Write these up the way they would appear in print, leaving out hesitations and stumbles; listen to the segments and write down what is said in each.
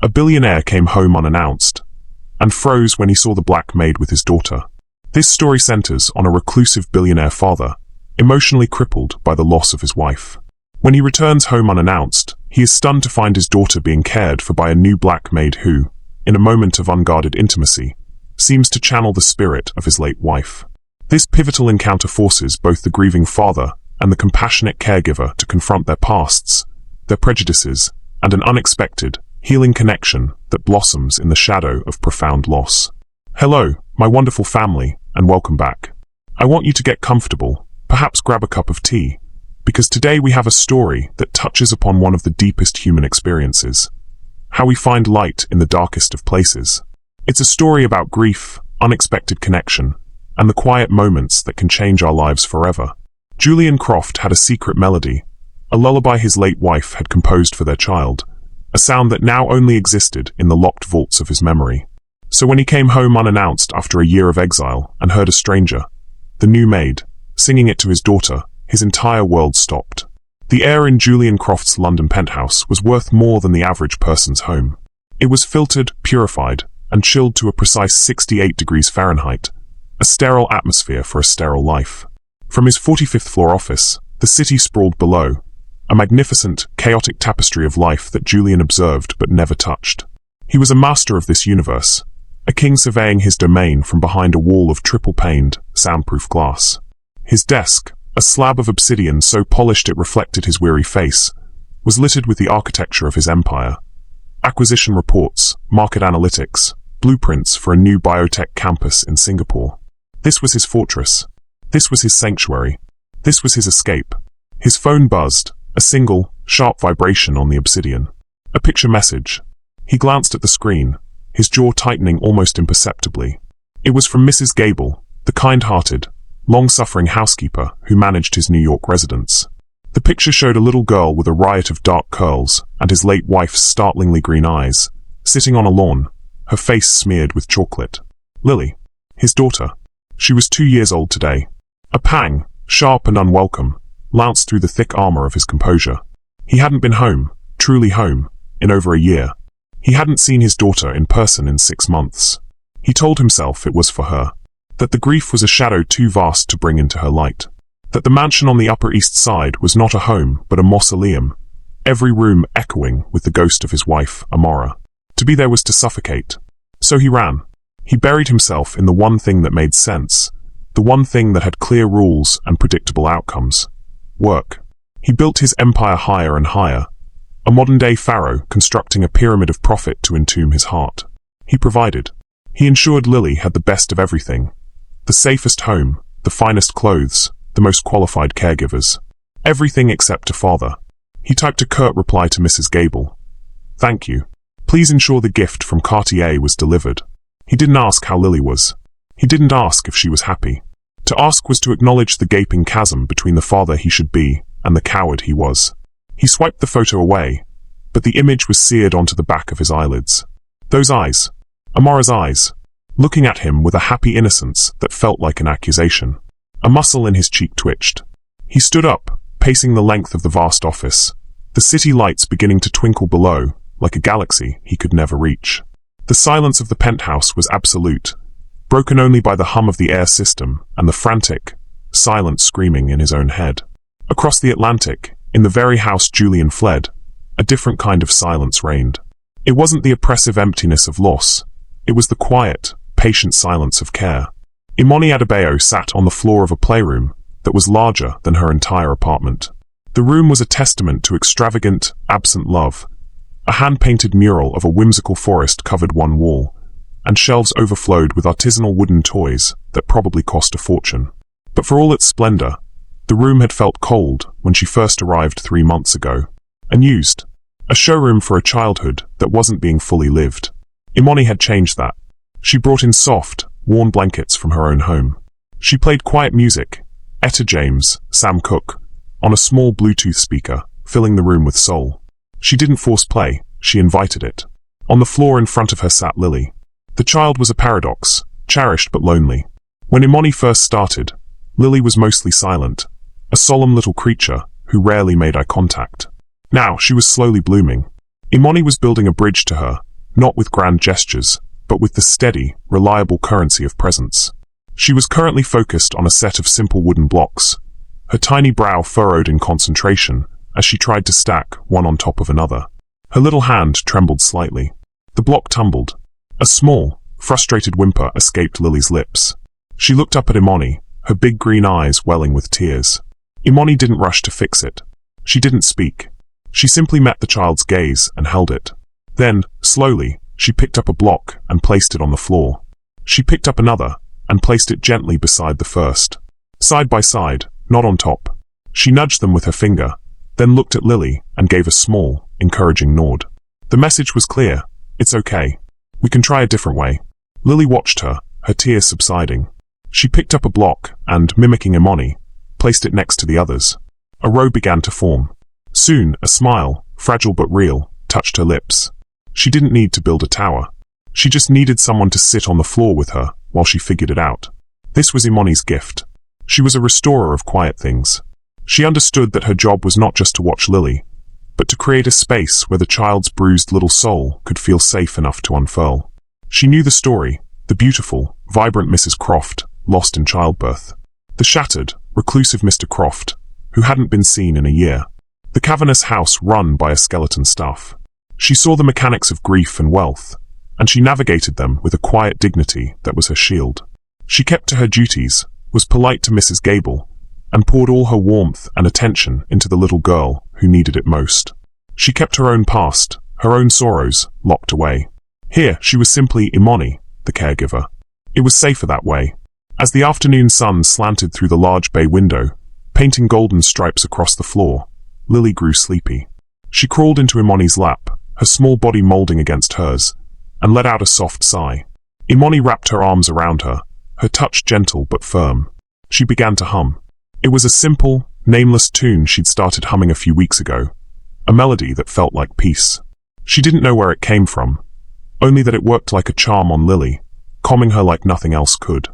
A billionaire came home unannounced and froze when he saw the black maid with his daughter. This story centers on a reclusive billionaire father, emotionally crippled by the loss of his wife. When he returns home unannounced, he is stunned to find his daughter being cared for by a new black maid who, in a moment of unguarded intimacy, seems to channel the spirit of his late wife. This pivotal encounter forces both the grieving father and the compassionate caregiver to confront their pasts, their prejudices, and an unexpected, healing connection that blossoms in the shadow of profound loss. Hello, my wonderful family, and welcome back. I want you to get comfortable, perhaps grab a cup of tea, because today we have a story that touches upon one of the deepest human experiences: how we find light in the darkest of places. It's a story about grief, unexpected connection, and the quiet moments that can change our lives forever. Julian Croft had a secret melody, a lullaby his late wife had composed for their child, a sound that now only existed in the locked vaults of his memory. So when he came home unannounced after a year of exile and heard a stranger, the new maid, singing it to his daughter, his entire world stopped. The air in Julian Croft's London penthouse was worth more than the average person's home. It was filtered, purified, and chilled to a precise 68 degrees Fahrenheit, a sterile atmosphere for a sterile life. From his 45th floor office, the city sprawled below, a magnificent, chaotic tapestry of life that Julian observed but never touched. He was a master of this universe, a king surveying his domain from behind a wall of triple-paned, soundproof glass. His desk, a slab of obsidian so polished it reflected his weary face, was littered with the architecture of his empire. Acquisition reports, market analytics, blueprints for a new biotech campus in Singapore. This was his fortress. This was his sanctuary. This was his escape. His phone buzzed, a single, sharp vibration on the obsidian. A picture message. He glanced at the screen, his jaw tightening almost imperceptibly. It was from Mrs. Gable, the kind-hearted, long-suffering housekeeper who managed his New York residence. The picture showed a little girl with a riot of dark curls and his late wife's startlingly green eyes, sitting on a lawn, her face smeared with chocolate. Lily, his daughter. She was 2 years old today. A pang, sharp and unwelcome, lanced through the thick armor of his composure. He hadn't been home, truly home, in over a year. He hadn't seen his daughter in person in 6 months. He told himself it was for her. That the grief was a shadow too vast to bring into her light. That the mansion on the Upper East Side was not a home but a mausoleum, every room echoing with the ghost of his wife, Amora. To be there was to suffocate. So he ran. He buried himself in the one thing that made sense, the one thing that had clear rules and predictable outcomes: work. He built his empire higher and higher, a modern-day pharaoh constructing a pyramid of profit to entomb his heart. He provided. He ensured Lily had the best of everything: the safest home, the finest clothes, the most qualified caregivers. Everything except a father. He typed a curt reply to Mrs. Gable. "Thank you. Please ensure the gift from Cartier was delivered." He didn't ask how Lily was. He didn't ask if she was happy. To ask was to acknowledge the gaping chasm between the father he should be and the coward he was. He swiped the photo away, but the image was seared onto the back of his eyelids. Those eyes. Amora's eyes. Looking at him with a happy innocence that felt like an accusation. A muscle in his cheek twitched. He stood up, pacing the length of the vast office, the city lights beginning to twinkle below, like a galaxy he could never reach. The silence of the penthouse was absolute, broken only by the hum of the air system and the frantic, silent screaming in his own head. Across the Atlantic, in the very house Julian fled, a different kind of silence reigned. It wasn't the oppressive emptiness of loss. It was the quiet, patient silence of care. Imani Adebayo sat on the floor of a playroom that was larger than her entire apartment. The room was a testament to extravagant, absent love. A hand-painted mural of a whimsical forest covered one wall, and shelves overflowed with artisanal wooden toys that probably cost a fortune. But for all its splendor, the room had felt cold when she first arrived 3 months ago. Unused. A showroom for a childhood that wasn't being fully lived. Imani had changed that. She brought in soft, worn blankets from her own home. She played quiet music, Etta James, Sam Cooke, on a small Bluetooth speaker, filling the room with soul. She didn't force play, she invited it. On the floor in front of her sat Lily. The child was a paradox, cherished but lonely. When Imani first started, Lily was mostly silent, a solemn little creature who rarely made eye contact. Now she was slowly blooming. Imani was building a bridge to her, not with grand gestures, but with the steady, reliable currency of presence. She was currently focused on a set of simple wooden blocks, her tiny brow furrowed in concentration as she tried to stack one on top of another. Her little hand trembled slightly. The block tumbled. A small, frustrated whimper escaped Lily's lips. She looked up at Imani, her big green eyes welling with tears. Imani didn't rush to fix it. She didn't speak. She simply met the child's gaze and held it. Then, slowly, she picked up a block and placed it on the floor. She picked up another and placed it gently beside the first. Side by side, not on top. She nudged them with her finger, then looked at Lily and gave a small, encouraging nod. The message was clear. It's okay. We can try a different way. Lily watched her, her tears subsiding. She picked up a block and, mimicking Imani, placed it next to the others. A row began to form. Soon, a smile, fragile but real, touched her lips. She didn't need to build a tower. She just needed someone to sit on the floor with her while she figured it out. This was Imani's gift. She was a restorer of quiet things. She understood that her job was not just to watch Lily, but to create a space where the child's bruised little soul could feel safe enough to unfurl. She knew the story, the beautiful, vibrant Mrs. Croft, lost in childbirth. The shattered, reclusive Mr. Croft, who hadn't been seen in a year. The cavernous house run by a skeleton staff. She saw the mechanics of grief and wealth, and she navigated them with a quiet dignity that was her shield. She kept to her duties, was polite to Mrs. Gable, and poured all her warmth and attention into the little girl who needed it most. She kept her own past, her own sorrows, locked away. Here she was simply Imani, the caregiver. It was safer that way. As the afternoon sun slanted through the large bay window, painting golden stripes across the floor, Lily grew sleepy. She crawled into Imani's lap, her small body molding against hers, and let out a soft sigh. Imani wrapped her arms around her, her touch gentle but firm. She began to hum. It was a simple, nameless tune she'd started humming a few weeks ago, a melody that felt like peace. She didn't know where it came from, only that it worked like a charm on Lily, calming her like nothing else could.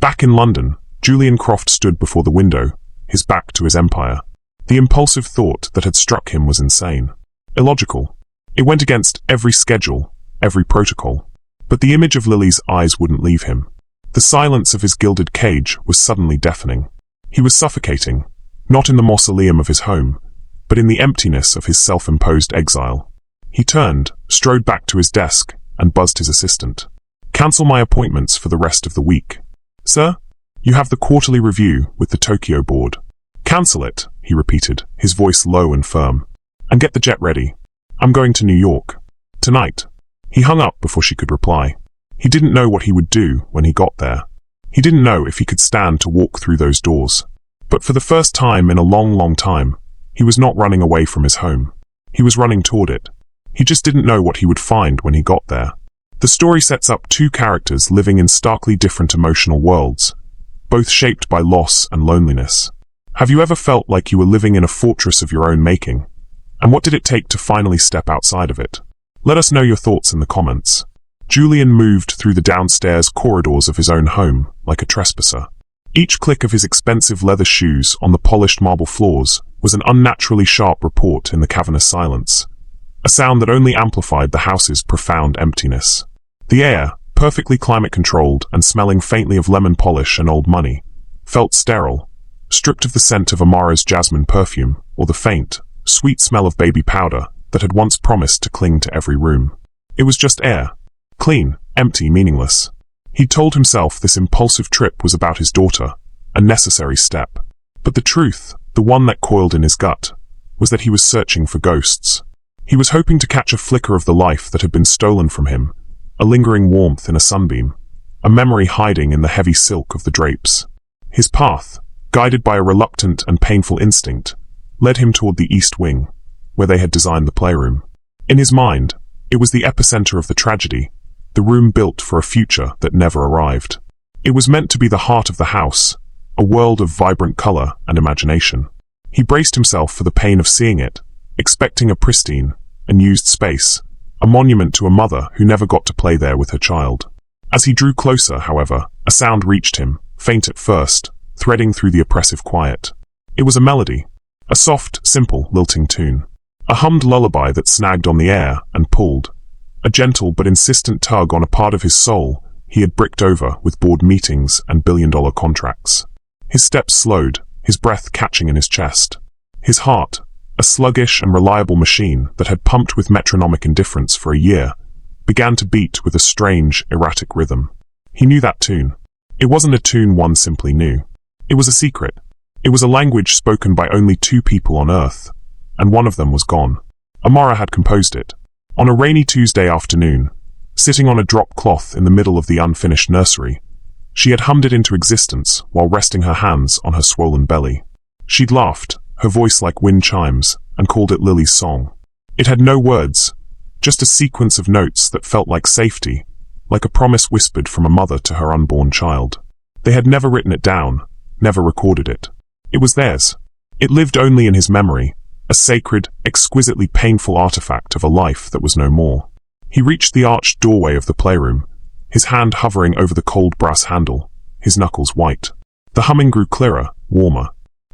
Back in London, Julian Croft stood before the window, his back to his empire. The impulsive thought that had struck him was insane. Illogical. It went against every schedule, every protocol. But the image of Lily's eyes wouldn't leave him. The silence of his gilded cage was suddenly deafening. He was suffocating, not in the mausoleum of his home, but in the emptiness of his self-imposed exile. He turned, strode back to his desk, and buzzed his assistant. "Cancel my appointments for the rest of the week." "Sir? You have the quarterly review with the Tokyo board." "Cancel it," he repeated, his voice low and firm. "And get the jet ready. I'm going to New York. Tonight." He hung up before she could reply. He didn't know what he would do when he got there. He didn't know if he could stand to walk through those doors. But for the first time in a long, long time, he was not running away from his home. He was running toward it. He just didn't know what he would find when he got there. The story sets up two characters living in starkly different emotional worlds, both shaped by loss and loneliness. Have you ever felt like you were living in a fortress of your own making? And what did it take to finally step outside of it? Let us know your thoughts in the comments. Julian moved through the downstairs corridors of his own home like a trespasser. Each click of his expensive leather shoes on the polished marble floors was an unnaturally sharp report in the cavernous silence, a sound that only amplified the house's profound emptiness. The air, perfectly climate-controlled and smelling faintly of lemon polish and old money, felt sterile, stripped of the scent of Amara's jasmine perfume or the faint, sweet smell of baby powder that had once promised to cling to every room. It was just air. Clean, empty, meaningless. He'd told himself this impulsive trip was about his daughter, a necessary step. But the truth, the one that coiled in his gut, was that he was searching for ghosts. He was hoping to catch a flicker of the life that had been stolen from him, a lingering warmth in a sunbeam, a memory hiding in the heavy silk of the drapes. His path, guided by a reluctant and painful instinct, led him toward the east wing, where they had designed the playroom. In his mind, it was the epicenter of the tragedy, the room built for a future that never arrived. It was meant to be the heart of the house, a world of vibrant color and imagination. He braced himself for the pain of seeing it, expecting a pristine, unused space, a monument to a mother who never got to play there with her child. As he drew closer, however, a sound reached him, faint at first, threading through the oppressive quiet. It was a melody, a soft, simple, lilting tune. A hummed lullaby that snagged on the air and pulled, a gentle but insistent tug on a part of his soul he had bricked over with board meetings and billion-dollar contracts. His steps slowed, his breath catching in his chest. His heart, a sluggish and reliable machine that had pumped with metronomic indifference for a year, began to beat with a strange, erratic rhythm. He knew that tune. It wasn't a tune one simply knew. It was a secret. It was a language spoken by only two people on Earth, and one of them was gone. Amara had composed it. On a rainy Tuesday afternoon, sitting on a drop cloth in the middle of the unfinished nursery, she had hummed it into existence while resting her hands on her swollen belly. She'd laughed, her voice like wind chimes, and called it Lily's song. It had no words, just a sequence of notes that felt like safety, like a promise whispered from a mother to her unborn child. They had never written it down, never recorded it. It was theirs. It lived only in his memory, a sacred, exquisitely painful artifact of a life that was no more. He reached the arched doorway of the playroom, his hand hovering over the cold brass handle, his knuckles white. The humming grew clearer, warmer.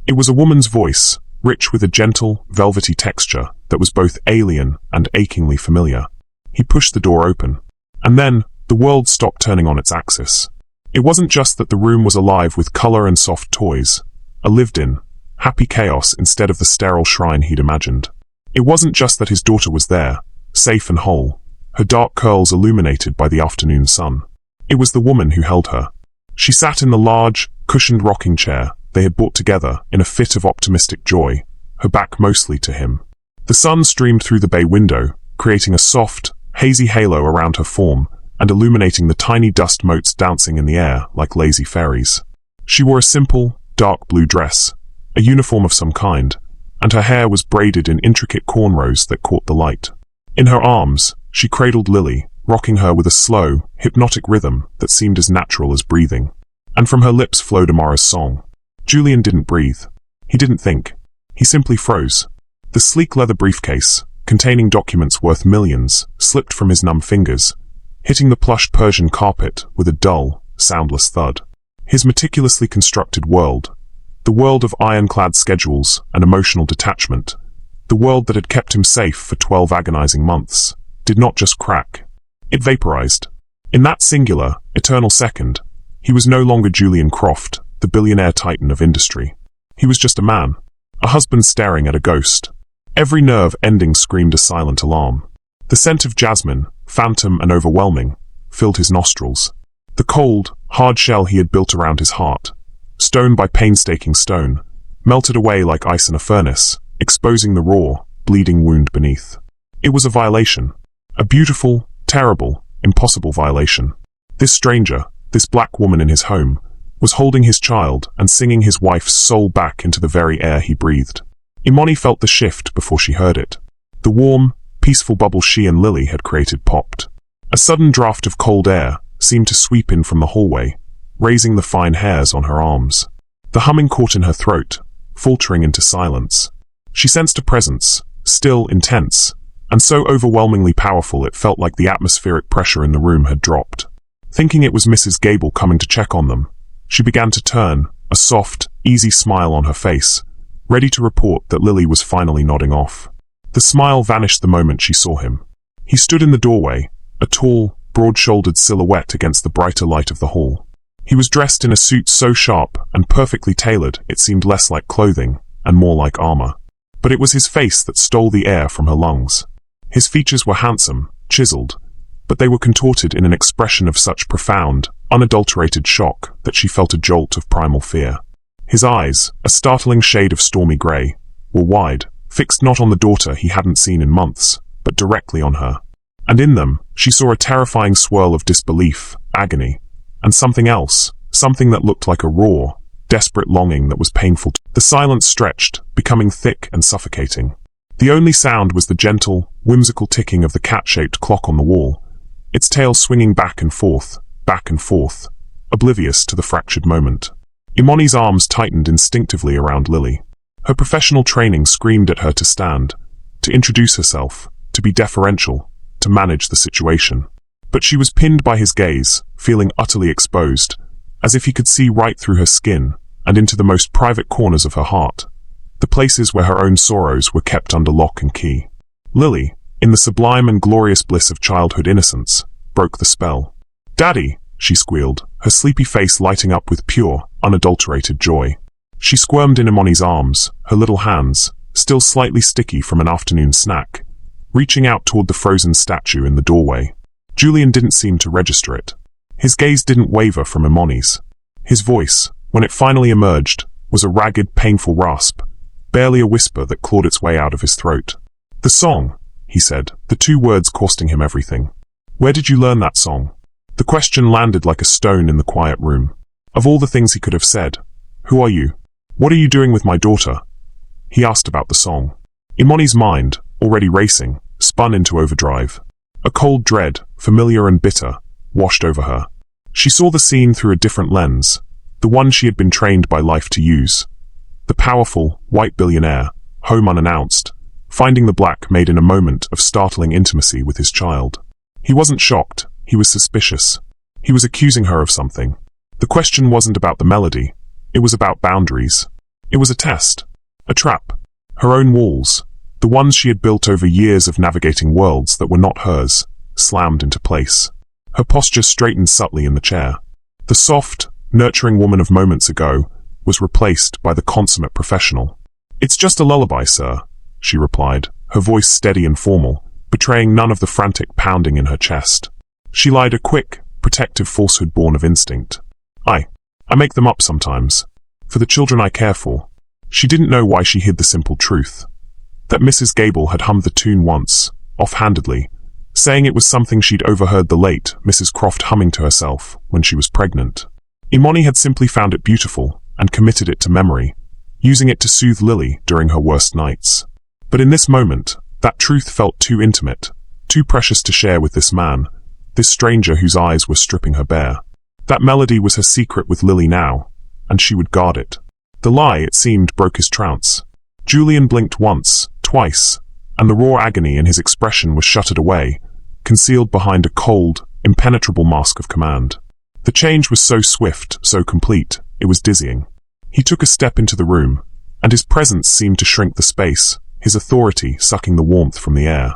It was a woman's voice, rich with a gentle, velvety texture that was both alien and achingly familiar. He pushed the door open. And then, the world stopped turning on its axis. It wasn't just that the room was alive with color and soft toys, a lived-in, happy chaos instead of the sterile shrine he'd imagined. It wasn't just that his daughter was there, safe and whole, her dark curls illuminated by the afternoon sun. It was the woman who held her. She sat in the large, cushioned rocking chair they had bought together in a fit of optimistic joy, her back mostly to him. The sun streamed through the bay window, creating a soft, hazy halo around her form and illuminating the tiny dust motes dancing in the air like lazy fairies. She wore a simple, dark blue dress, a uniform of some kind, and her hair was braided in intricate cornrows that caught the light. In her arms, she cradled Lily, rocking her with a slow, hypnotic rhythm that seemed as natural as breathing. And from her lips flowed Amara's song. Julian didn't breathe. He didn't think. He simply froze. The sleek leather briefcase, containing documents worth millions, slipped from his numb fingers, hitting the plush Persian carpet with a dull, soundless thud. His meticulously constructed world, the world of ironclad schedules and emotional detachment, the world that had kept him safe for 12 agonizing months, did not just crack. It vaporized. In that singular, eternal second, he was no longer Julian Croft, the billionaire titan of industry. He was just a man, a husband staring at a ghost. Every nerve ending screamed a silent alarm. The scent of jasmine, phantom and overwhelming, filled his nostrils. The cold, hard shell he had built around his heart, stone by painstaking stone, melted away like ice in a furnace, exposing the raw, bleeding wound beneath. It was a violation. A beautiful, terrible, impossible violation. This stranger, this black woman in his home, was holding his child and singing his wife's soul back into the very air he breathed. Imani felt the shift before she heard it. The warm, peaceful bubble she and Lily had created popped. A sudden draft of cold air seemed to sweep in from the hallway, raising the fine hairs on her arms. The humming caught in her throat, faltering into silence. She sensed a presence, still intense, and so overwhelmingly powerful it felt like the atmospheric pressure in the room had dropped. Thinking it was Mrs. Gable coming to check on them, she began to turn, a soft, easy smile on her face, ready to report that Lily was finally nodding off. The smile vanished the moment she saw him. He stood in the doorway, a tall, broad-shouldered silhouette against the brighter light of the hall. He was dressed in a suit so sharp and perfectly tailored it seemed less like clothing and more like armor. But it was his face that stole the air from her lungs. His features were handsome, chiseled, but they were contorted in an expression of such profound, unadulterated shock that she felt a jolt of primal fear. His eyes, a startling shade of stormy grey, were wide, fixed not on the daughter he hadn't seen in months, but directly on her. And in them, she saw a terrifying swirl of disbelief, agony, and something else, something that looked like a raw, desperate longing that was painful. The silence stretched, becoming thick and suffocating. The only sound was the gentle, whimsical ticking of the cat-shaped clock on the wall, its tail swinging back and forth, oblivious to the fractured moment. Imani's arms tightened instinctively around Lily. Her professional training screamed at her to stand, to introduce herself, to be deferential, to manage the situation. But she was pinned by his gaze, feeling utterly exposed, as if he could see right through her skin and into the most private corners of her heart, the places where her own sorrows were kept under lock and key. Lily, in the sublime and glorious bliss of childhood innocence, broke the spell. "Daddy," she squealed, her sleepy face lighting up with pure, unadulterated joy. She squirmed in Imani's arms, her little hands, still slightly sticky from an afternoon snack, reaching out toward the frozen statue in the doorway. Julian didn't seem to register it. His gaze didn't waver from Imani's. His voice, when it finally emerged, was a ragged, painful rasp, barely a whisper that clawed its way out of his throat. "The song," he said, the two words costing him everything. "Where did you learn that song?" The question landed like a stone in the quiet room. Of all the things he could have said, "Who are you? What are you doing with my daughter?" he asked about the song. Imani's mind, already racing, spun into overdrive. A cold dread, familiar and bitter, washed over her. She saw the scene through a different lens, the one she had been trained by life to use. The powerful, white billionaire, home unannounced, finding the black maid in a moment of startling intimacy with his child. He wasn't shocked, he was suspicious. He was accusing her of something. The question wasn't about the melody, it was about boundaries. It was a test, a trap. Her own walls, the ones she had built over years of navigating worlds that were not hers, slammed into place. Her posture straightened subtly in the chair. The soft, nurturing woman of moments ago was replaced by the consummate professional. "It's just a lullaby, sir," she replied, her voice steady and formal, betraying none of the frantic pounding in her chest. She lied, a quick, protective falsehood born of instinct. I make them up sometimes. For the children I care for." She didn't know why she hid the simple truth. That Mrs. Gable had hummed the tune once, offhandedly, saying it was something she'd overheard the late Mrs. Croft humming to herself when she was pregnant. Imani had simply found it beautiful and committed it to memory, using it to soothe Lily during her worst nights. But in this moment, that truth felt too intimate, too precious to share with this man, this stranger whose eyes were stripping her bare. That melody was her secret with Lily now, and she would guard it. The lie, it seemed, broke his trance. Julian blinked once, twice, and the raw agony in his expression was shuttered away, concealed behind a cold, impenetrable mask of command. The change was so swift, so complete, it was dizzying. He took a step into the room, and his presence seemed to shrink the space, his authority sucking the warmth from the air.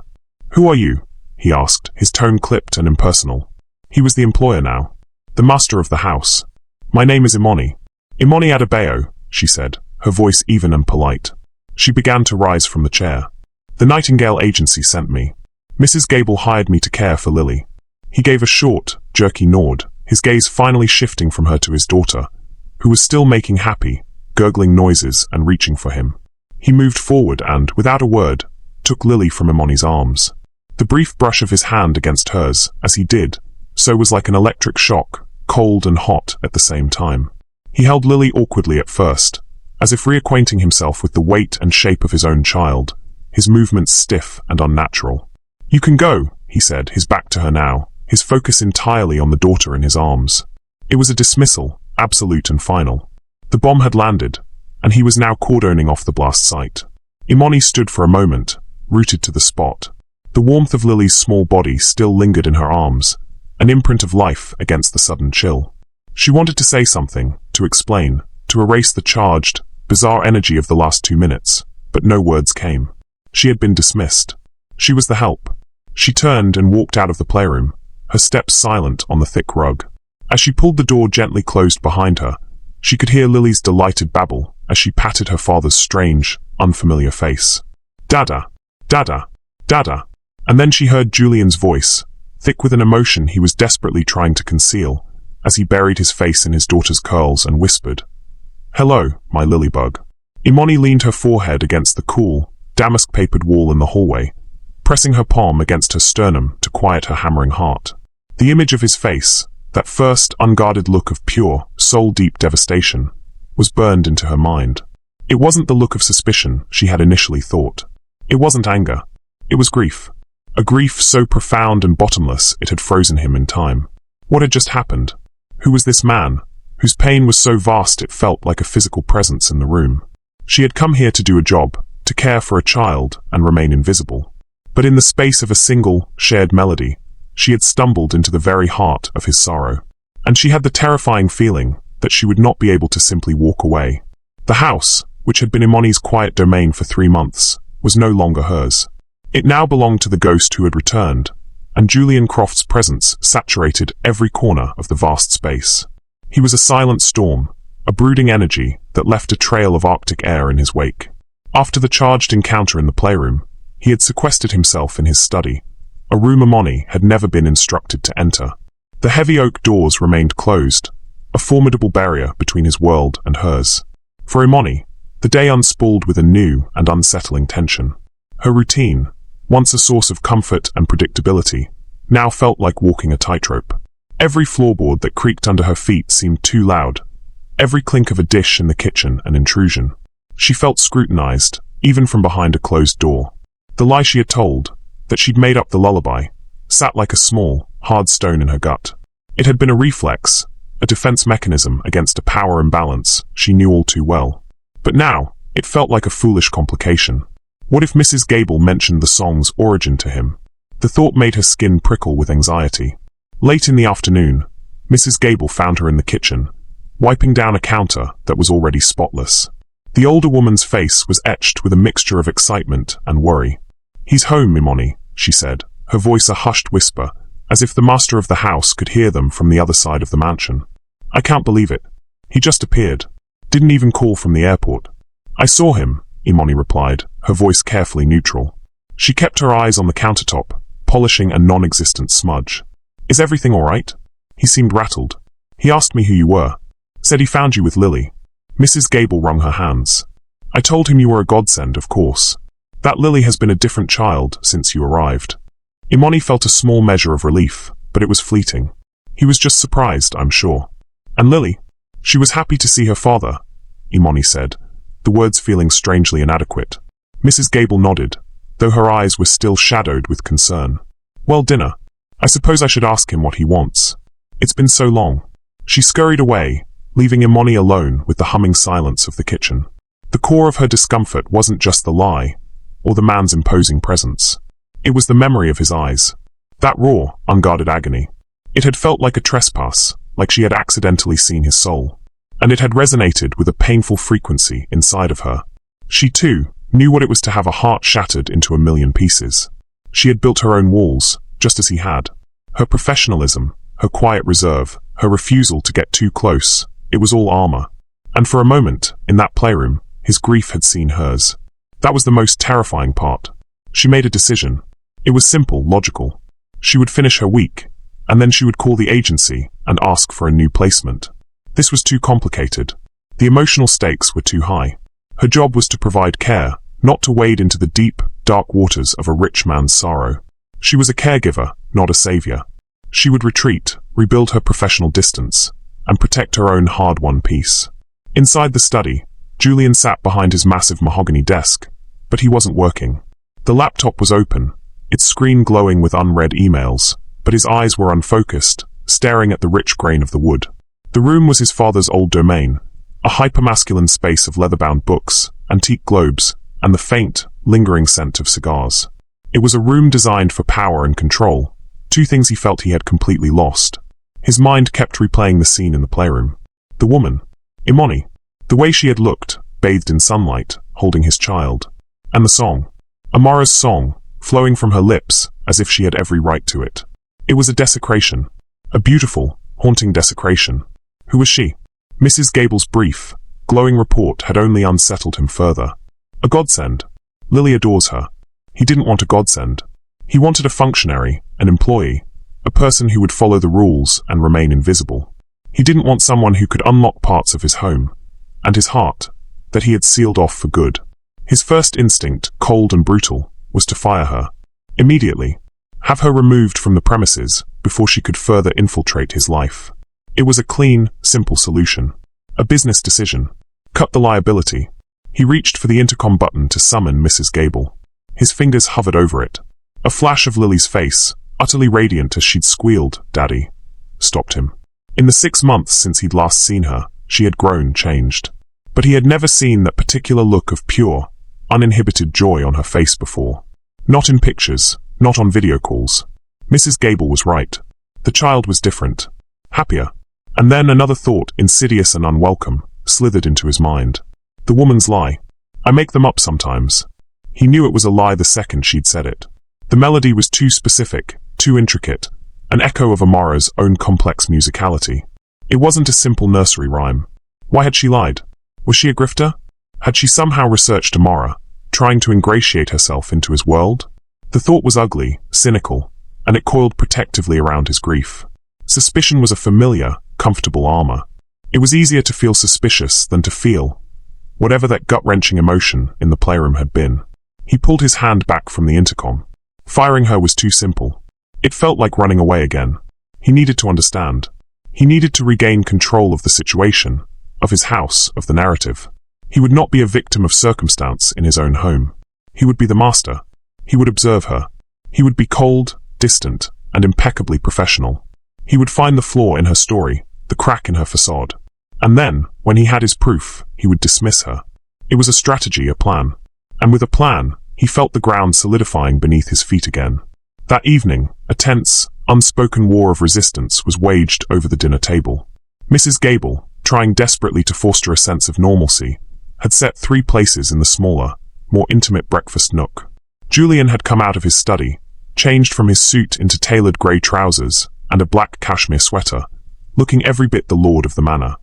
"Who are you?" he asked, his tone clipped and impersonal. He was the employer now, the master of the house. "My name is Imani." "Imani Adebayo," she said, her voice even and polite. She began to rise from the chair. "The Nightingale Agency sent me. Mrs. Gable hired me to care for Lily." He gave a short, jerky nod, his gaze finally shifting from her to his daughter, who was still making happy, gurgling noises and reaching for him. He moved forward and, without a word, took Lily from Imani's arms. The brief brush of his hand against hers, as he did, so was like an electric shock, cold and hot at the same time. He held Lily awkwardly at first, as if reacquainting himself with the weight and shape of his own child, his movements stiff and unnatural. "You can go," he said, his back to her now, his focus entirely on the daughter in his arms. It was a dismissal, absolute and final. The bomb had landed, and he was now cordoning off the blast site. Imani stood for a moment, rooted to the spot. The warmth of Lily's small body still lingered in her arms, an imprint of life against the sudden chill. She wanted to say something, to explain, to erase the charged, bizarre energy of the last 2 minutes, but no words came. She had been dismissed. She was the help. She turned and walked out of the playroom, her steps silent on the thick rug. As she pulled the door gently closed behind her, she could hear Lily's delighted babble as she patted her father's strange, unfamiliar face. "Dada, Dada, Dada." And then she heard Julian's voice, thick with an emotion he was desperately trying to conceal, as he buried his face in his daughter's curls and whispered, "Hello, my lilybug." Imani leaned her forehead against the cool, damask-papered wall in the hallway, pressing her palm against her sternum to quiet her hammering heart. The image of his face, that first unguarded look of pure, soul-deep devastation, was burned into her mind. It wasn't the look of suspicion she had initially thought. It wasn't anger. It was grief. A grief so profound and bottomless it had frozen him in time. What had just happened? Who was this man, whose pain was so vast it felt like a physical presence in the room? She had come here to do a job, to care for a child and remain invisible. But in the space of a single, shared melody, she had stumbled into the very heart of his sorrow. And she had the terrifying feeling that she would not be able to simply walk away. The house, which had been Imani's quiet domain for 3 months, was no longer hers. It now belonged to the ghost who had returned, and Julian Croft's presence saturated every corner of the vast space. He was a silent storm, a brooding energy that left a trail of Arctic air in his wake. After the charged encounter in the playroom, he had sequestered himself in his study, a room Imani had never been instructed to enter. The heavy oak doors remained closed, a formidable barrier between his world and hers. For Imani, the day unspooled with a new and unsettling tension. Her routine, once a source of comfort and predictability, now felt like walking a tightrope. Every floorboard that creaked under her feet seemed too loud, every clink of a dish in the kitchen an intrusion. She felt scrutinized, even from behind a closed door. The lie she had told, that she'd made up the lullaby, sat like a small, hard stone in her gut. It had been a reflex, a defense mechanism against a power imbalance she knew all too well. But now, it felt like a foolish complication. What if Mrs. Gable mentioned the song's origin to him? The thought made her skin prickle with anxiety. Late in the afternoon, Mrs. Gable found her in the kitchen, wiping down a counter that was already spotless. The older woman's face was etched with a mixture of excitement and worry. "He's home, Imani," she said, her voice a hushed whisper, as if the master of the house could hear them from the other side of the mansion. "I can't believe it. He just appeared. Didn't even call from the airport." "I saw him," Imani replied, her voice carefully neutral. She kept her eyes on the countertop, polishing a non-existent smudge. "Is everything all right?" He seemed rattled. "He asked me who you were. Said he found you with Lily." Mrs. Gable wrung her hands. "I told him you were a godsend, of course. That Lily has been a different child since you arrived." Imani felt a small measure of relief, but it was fleeting. He was just surprised, I'm sure. "And Lily? She was happy to see her father," Imani said, the words feeling strangely inadequate. Mrs. Gable nodded, though her eyes were still shadowed with concern. "Well, dinner. I suppose I should ask him what he wants. It's been so long." She scurried away, leaving Imani alone with the humming silence of the kitchen. The core of her discomfort wasn't just the lie, or the man's imposing presence. It was the memory of his eyes. That raw, unguarded agony. It had felt like a trespass, like she had accidentally seen his soul. And it had resonated with a painful frequency inside of her. She, too, knew what it was to have a heart shattered into a million pieces. She had built her own walls, just as he had. Her professionalism, her quiet reserve, her refusal to get too close, it was all armor. And for a moment, in that playroom, his grief had seen hers. That was the most terrifying part. She made a decision. It was simple, logical. She would finish her week, and then she would call the agency and ask for a new placement. This was too complicated. The emotional stakes were too high. Her job was to provide care, not to wade into the deep, dark waters of a rich man's sorrow. She was a caregiver, not a savior. She would retreat, rebuild her professional distance, and protect her own hard-won peace. Inside the study, Julian sat behind his massive mahogany desk, but he wasn't working. The laptop was open, its screen glowing with unread emails, but his eyes were unfocused, staring at the rich grain of the wood. The room was his father's old domain, a hypermasculine space of leather-bound books, antique globes, and the faint, lingering scent of cigars. It was a room designed for power and control, two things he felt he had completely lost. His mind kept replaying the scene in the playroom. The woman, Imani, the way she had looked, bathed in sunlight, holding his child. And the song, Amara's song, flowing from her lips as if she had every right to it. It was a desecration, a beautiful, haunting desecration. Who was she? Mrs. Gable's brief, glowing report had only unsettled him further. A godsend. Lily adores her. He didn't want a godsend. He wanted a functionary, an employee, a person who would follow the rules and remain invisible. He didn't want someone who could unlock parts of his home, and his heart, that he had sealed off for good. His first instinct, cold and brutal, was to fire her. Immediately. Have her removed from the premises before she could further infiltrate his life. It was a clean, simple solution. A business decision. Cut the liability. He reached for the intercom button to summon Mrs. Gable. His fingers hovered over it. A flash of Lily's face, utterly radiant as she'd squealed, "Daddy," stopped him. In the 6 months since he'd last seen her, she had grown, changed. But he had never seen that particular look of pure, uninhibited joy on her face before. Not in pictures, not on video calls. Mrs. Gable was right. The child was different. Happier. And then another thought, insidious and unwelcome, slithered into his mind. The woman's lie. "I make them up sometimes." He knew it was a lie the second she'd said it. The melody was too specific, too intricate, an echo of Amara's own complex musicality. It wasn't a simple nursery rhyme. Why had she lied? Was she a grifter? Had she somehow researched Amara, trying to ingratiate herself into his world? The thought was ugly, cynical, and it coiled protectively around his grief. Suspicion was a familiar, comfortable armor. It was easier to feel suspicious than to feel whatever that gut-wrenching emotion in the playroom had been. He pulled his hand back from the intercom. Firing her was too simple. It felt like running away again. He needed to understand. He needed to regain control of the situation, of his house, of the narrative. He would not be a victim of circumstance in his own home. He would be the master. He would observe her. He would be cold, distant, and impeccably professional. He would find the flaw in her story, the crack in her facade. And then, when he had his proof, he would dismiss her. It was a strategy, a plan. And with a plan, he felt the ground solidifying beneath his feet again. That evening, a tense, unspoken war of resistance was waged over the dinner table. Mrs. Gable, trying desperately to foster a sense of normalcy, had set 3 places in the smaller, more intimate breakfast nook. Julian had come out of his study, changed from his suit into tailored grey trousers and a black cashmere sweater, looking every bit the lord of the manor.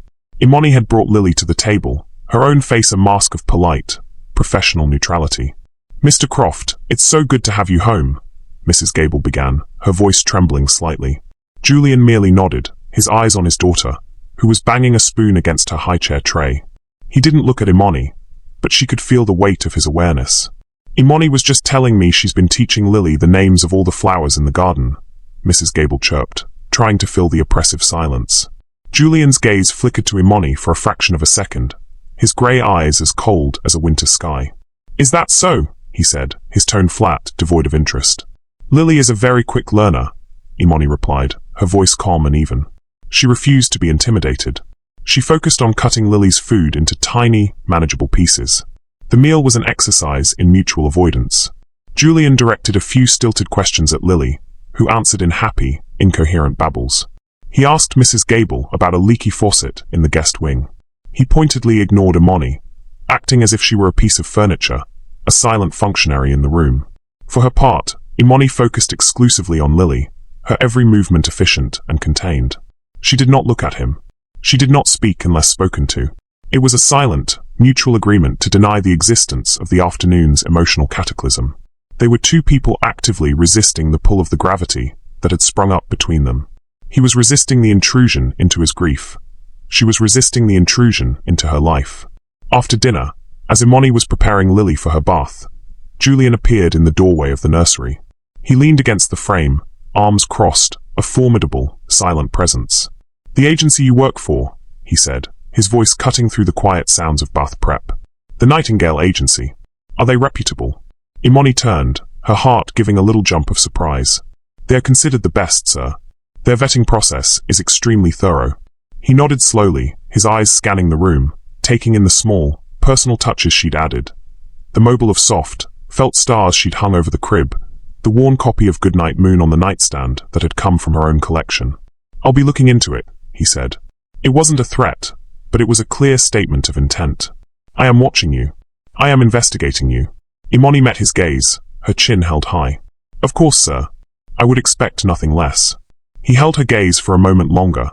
Imani had brought Lily to the table, her own face a mask of polite, professional neutrality. "Mr. Croft, it's so good to have you home," Mrs. Gable began, her voice trembling slightly. Julian merely nodded, his eyes on his daughter, who was banging a spoon against her high-chair tray. He didn't look at Imani, but she could feel the weight of his awareness. "Imani was just telling me she's been teaching Lily the names of all the flowers in the garden," Mrs. Gable chirped, trying to fill the oppressive silence. Julian's gaze flickered to Imani for a fraction of a second, his grey eyes as cold as a winter sky. "Is that so?" he said, his tone flat, devoid of interest. "Lily is a very quick learner," Imani replied, her voice calm and even. She refused to be intimidated. She focused on cutting Lily's food into tiny, manageable pieces. The meal was an exercise in mutual avoidance. Julian directed a few stilted questions at Lily, who answered in happy, incoherent babbles. He asked Mrs. Gable about a leaky faucet in the guest wing. He pointedly ignored Imani, acting as if she were a piece of furniture, a silent functionary in the room. For her part, Imani focused exclusively on Lily, her every movement efficient and contained. She did not look at him. She did not speak unless spoken to. It was a silent, mutual agreement to deny the existence of the afternoon's emotional cataclysm. They were 2 people actively resisting the pull of the gravity that had sprung up between them. He was resisting the intrusion into his grief. She was resisting the intrusion into her life. After dinner, as Imani was preparing Lily for her bath, Julian appeared in the doorway of the nursery. He leaned against the frame, arms crossed, a formidable, silent presence. "The agency you work for," he said, his voice cutting through the quiet sounds of bath prep. "The Nightingale Agency. Are they reputable?" Imani turned, her heart giving a little jump of surprise. "They are considered the best, sir. Their vetting process is extremely thorough." He nodded slowly, his eyes scanning the room, taking in the small, personal touches she'd added. The mobile of soft, felt stars she'd hung over the crib, the worn copy of Goodnight Moon on the nightstand that had come from her own collection. "I'll be looking into it," he said. It wasn't a threat, but it was a clear statement of intent. "I am watching you. I am investigating you." Imani met his gaze, her chin held high. "Of course, sir. I would expect nothing less." He held her gaze for a moment longer,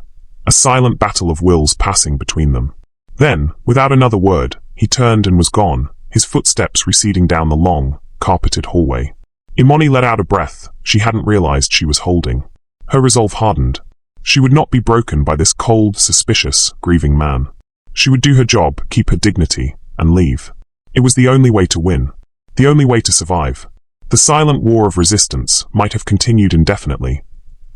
a silent battle of wills passing between them. Then, without another word, he turned and was gone, his footsteps receding down the long, carpeted hallway. Imani let out a breath she hadn't realized she was holding. Her resolve hardened. She would not be broken by this cold, suspicious, grieving man. She would do her job, keep her dignity, and leave. It was the only way to win. The only way to survive. The silent war of resistance might have continued indefinitely.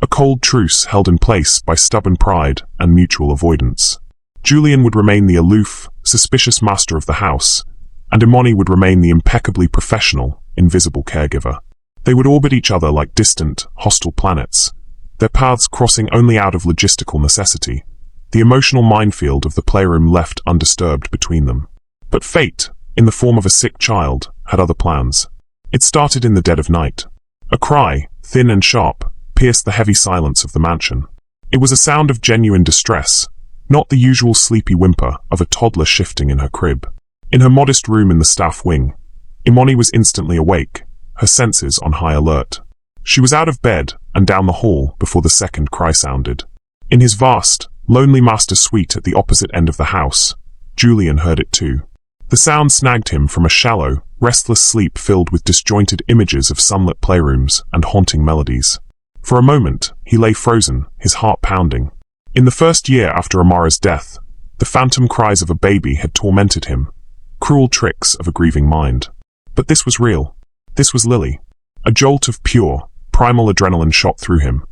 A cold truce held in place by stubborn pride and mutual avoidance. Julian would remain the aloof, suspicious master of the house, and Imani would remain the impeccably professional, invisible caregiver. They would orbit each other like distant, hostile planets, their paths crossing only out of logistical necessity, the emotional minefield of the playroom left undisturbed between them. But fate, in the form of a sick child, had other plans. It started in the dead of night. A cry, thin and sharp, pierced the heavy silence of the mansion. It was a sound of genuine distress, not the usual sleepy whimper of a toddler shifting in her crib. In her modest room in the staff wing, Imani was instantly awake, her senses on high alert. She was out of bed and down the hall before the second cry sounded. In his vast, lonely master's suite at the opposite end of the house, Julian heard it too. The sound snagged him from a shallow, restless sleep filled with disjointed images of sunlit playrooms and haunting melodies. For a moment, he lay frozen, his heart pounding. In the first year after Amara's death, the phantom cries of a baby had tormented him, cruel tricks of a grieving mind. But this was real. This was Lily. A jolt of pure, primal adrenaline shot through him,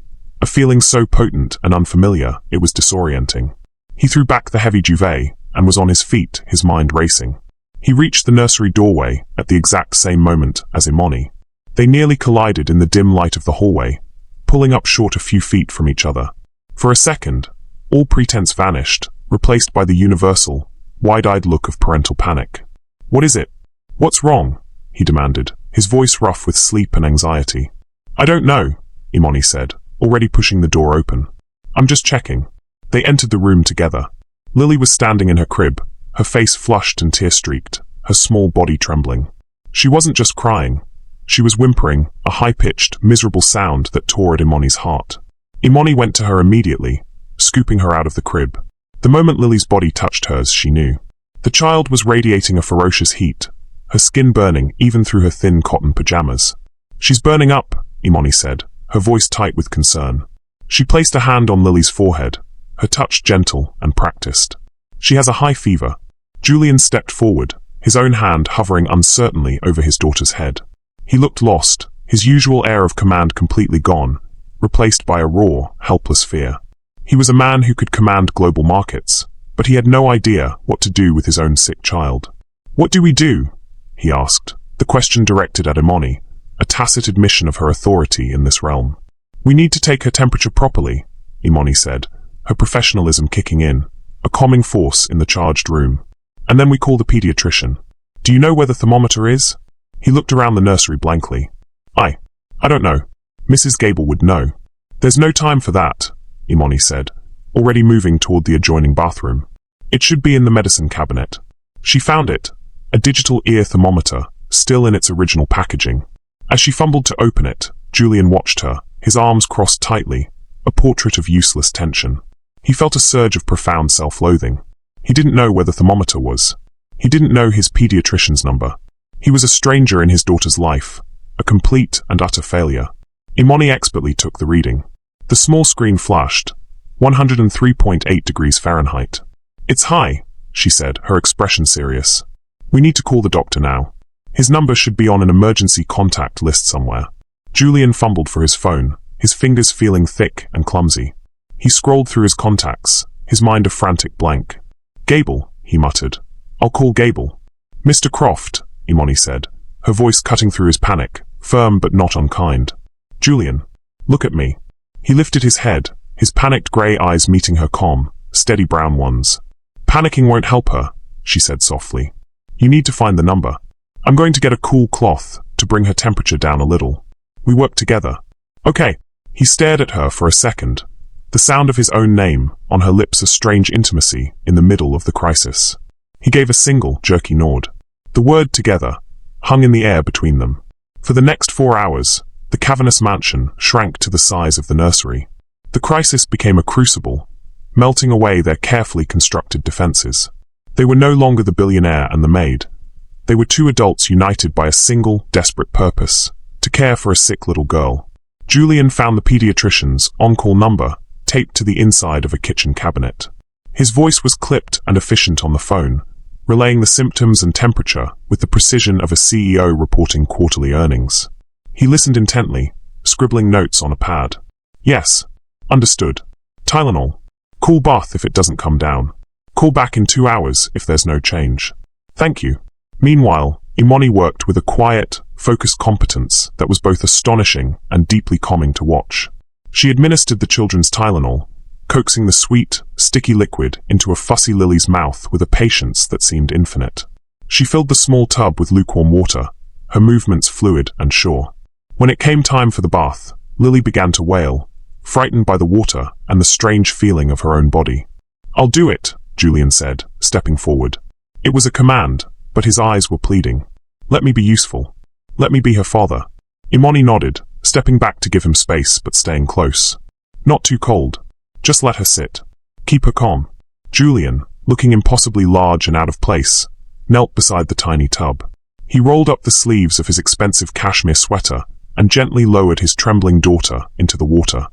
a feeling so potent and unfamiliar it was disorienting. He threw back the heavy duvet and was on his feet, his mind racing. He reached the nursery doorway at the exact same moment as Imani. They nearly collided in the dim light of the hallway, pulling up short a few feet from each other. For a second, all pretense vanished, replaced by the universal, wide-eyed look of parental panic. "What is it? What's wrong?" he demanded, his voice rough with sleep and anxiety. "I don't know," Imani said, already pushing the door open. "I'm just checking." They entered the room together. Lily was standing in her crib, her face flushed and tear-streaked, her small body trembling. She wasn't just crying. She was whimpering, a high-pitched, miserable sound that tore at Imani's heart. Imani went to her immediately, scooping her out of the crib. The moment Lily's body touched hers, she knew. The child was radiating a ferocious heat, her skin burning even through her thin cotton pajamas. "She's burning up," Imani said, her voice tight with concern. She placed a hand on Lily's forehead, her touch gentle and practiced. "She has a high fever." Julian stepped forward, his own hand hovering uncertainly over his daughter's head. He looked lost, his usual air of command completely gone, replaced by a raw, helpless fear. He was a man who could command global markets, but he had no idea what to do with his own sick child. "What do we do?" he asked, the question directed at Imani, a tacit admission of her authority in this realm. "We need to take her temperature properly," Imani said, her professionalism kicking in, a calming force in the charged room. "And then we call the pediatrician. Do you know where the thermometer is?" He looked around the nursery blankly. I don't know. Mrs. Gable would know." "There's no time for that," Imani said, already moving toward the adjoining bathroom. "It should be in the medicine cabinet." She found it, a digital ear thermometer, still in its original packaging. As she fumbled to open it, Julian watched her, his arms crossed tightly, a portrait of useless tension. He felt a surge of profound self-loathing. He didn't know where the thermometer was. He didn't know his pediatrician's number. He was a stranger in his daughter's life, a complete and utter failure. Imani expertly took the reading. The small screen flashed, 103.8 degrees Fahrenheit. "It's high," she said, her expression serious. "We need to call the doctor now. His number should be on an emergency contact list somewhere." Julian fumbled for his phone, his fingers feeling thick and clumsy. He scrolled through his contacts, his mind a frantic blank. "Gable," he muttered. "I'll call Gable." "Mr. Croft," Imani said, her voice cutting through his panic, firm but not unkind. "Julian, look at me." He lifted his head, his panicked grey eyes meeting her calm, steady brown ones. "Panicking won't help her," she said softly. "You need to find the number. I'm going to get a cool cloth to bring her temperature down a little. We work together." "Okay." He stared at her for a second, the sound of his own name on her lips a strange intimacy in the middle of the crisis. He gave a single, jerky nod. The word "together" hung in the air between them. For the next 4 hours, the cavernous mansion shrank to the size of the nursery. The crisis became a crucible, melting away their carefully constructed defenses. They were no longer the billionaire and the maid. They were two adults united by a single, desperate purpose, to care for a sick little girl. Julian found the pediatrician's on-call number taped to the inside of a kitchen cabinet. His voice was clipped and efficient on the phone, relaying the symptoms and temperature with the precision of a CEO reporting quarterly earnings. He listened intently, scribbling notes on a pad. "Yes. Understood. Tylenol. Call bath if it doesn't come down. Call back in 2 hours if there's no change. Thank you." Meanwhile, Imani worked with a quiet, focused competence that was both astonishing and deeply calming to watch. She administered the children's Tylenol, coaxing the sweet, sticky liquid into a fussy Lily's mouth with a patience that seemed infinite. She filled the small tub with lukewarm water, her movements fluid and sure. When it came time for the bath, Lily began to wail, frightened by the water and the strange feeling of her own body. "I'll do it," Julian said, stepping forward. It was a command, but his eyes were pleading. Let me be useful. Let me be her father. Imani nodded, stepping back to give him space but staying close. Not too cold. Just let her sit. Keep her calm. Julian, looking impossibly large and out of place, knelt beside the tiny tub. He rolled up the sleeves of his expensive cashmere sweater and gently lowered his trembling daughter into the water.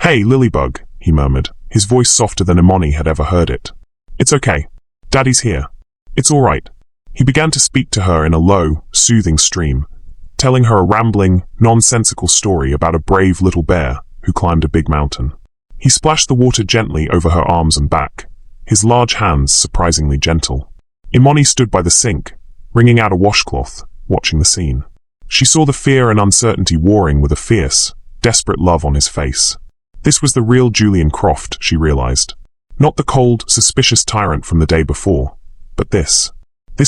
"Hey, Lilybug," he murmured, his voice softer than Imani had ever heard it. "It's okay. Daddy's here. It's all right." He began to speak to her in a low, soothing stream, telling her a rambling, nonsensical story about a brave little bear who climbed a big mountain. He splashed the water gently over her arms and back, his large hands surprisingly gentle. Imani stood by the sink, wringing out a washcloth, watching the scene. She saw the fear and uncertainty warring with a fierce, desperate love on his face. This was the real Julian Croft, she realized. Not the cold, suspicious tyrant from the day before, but this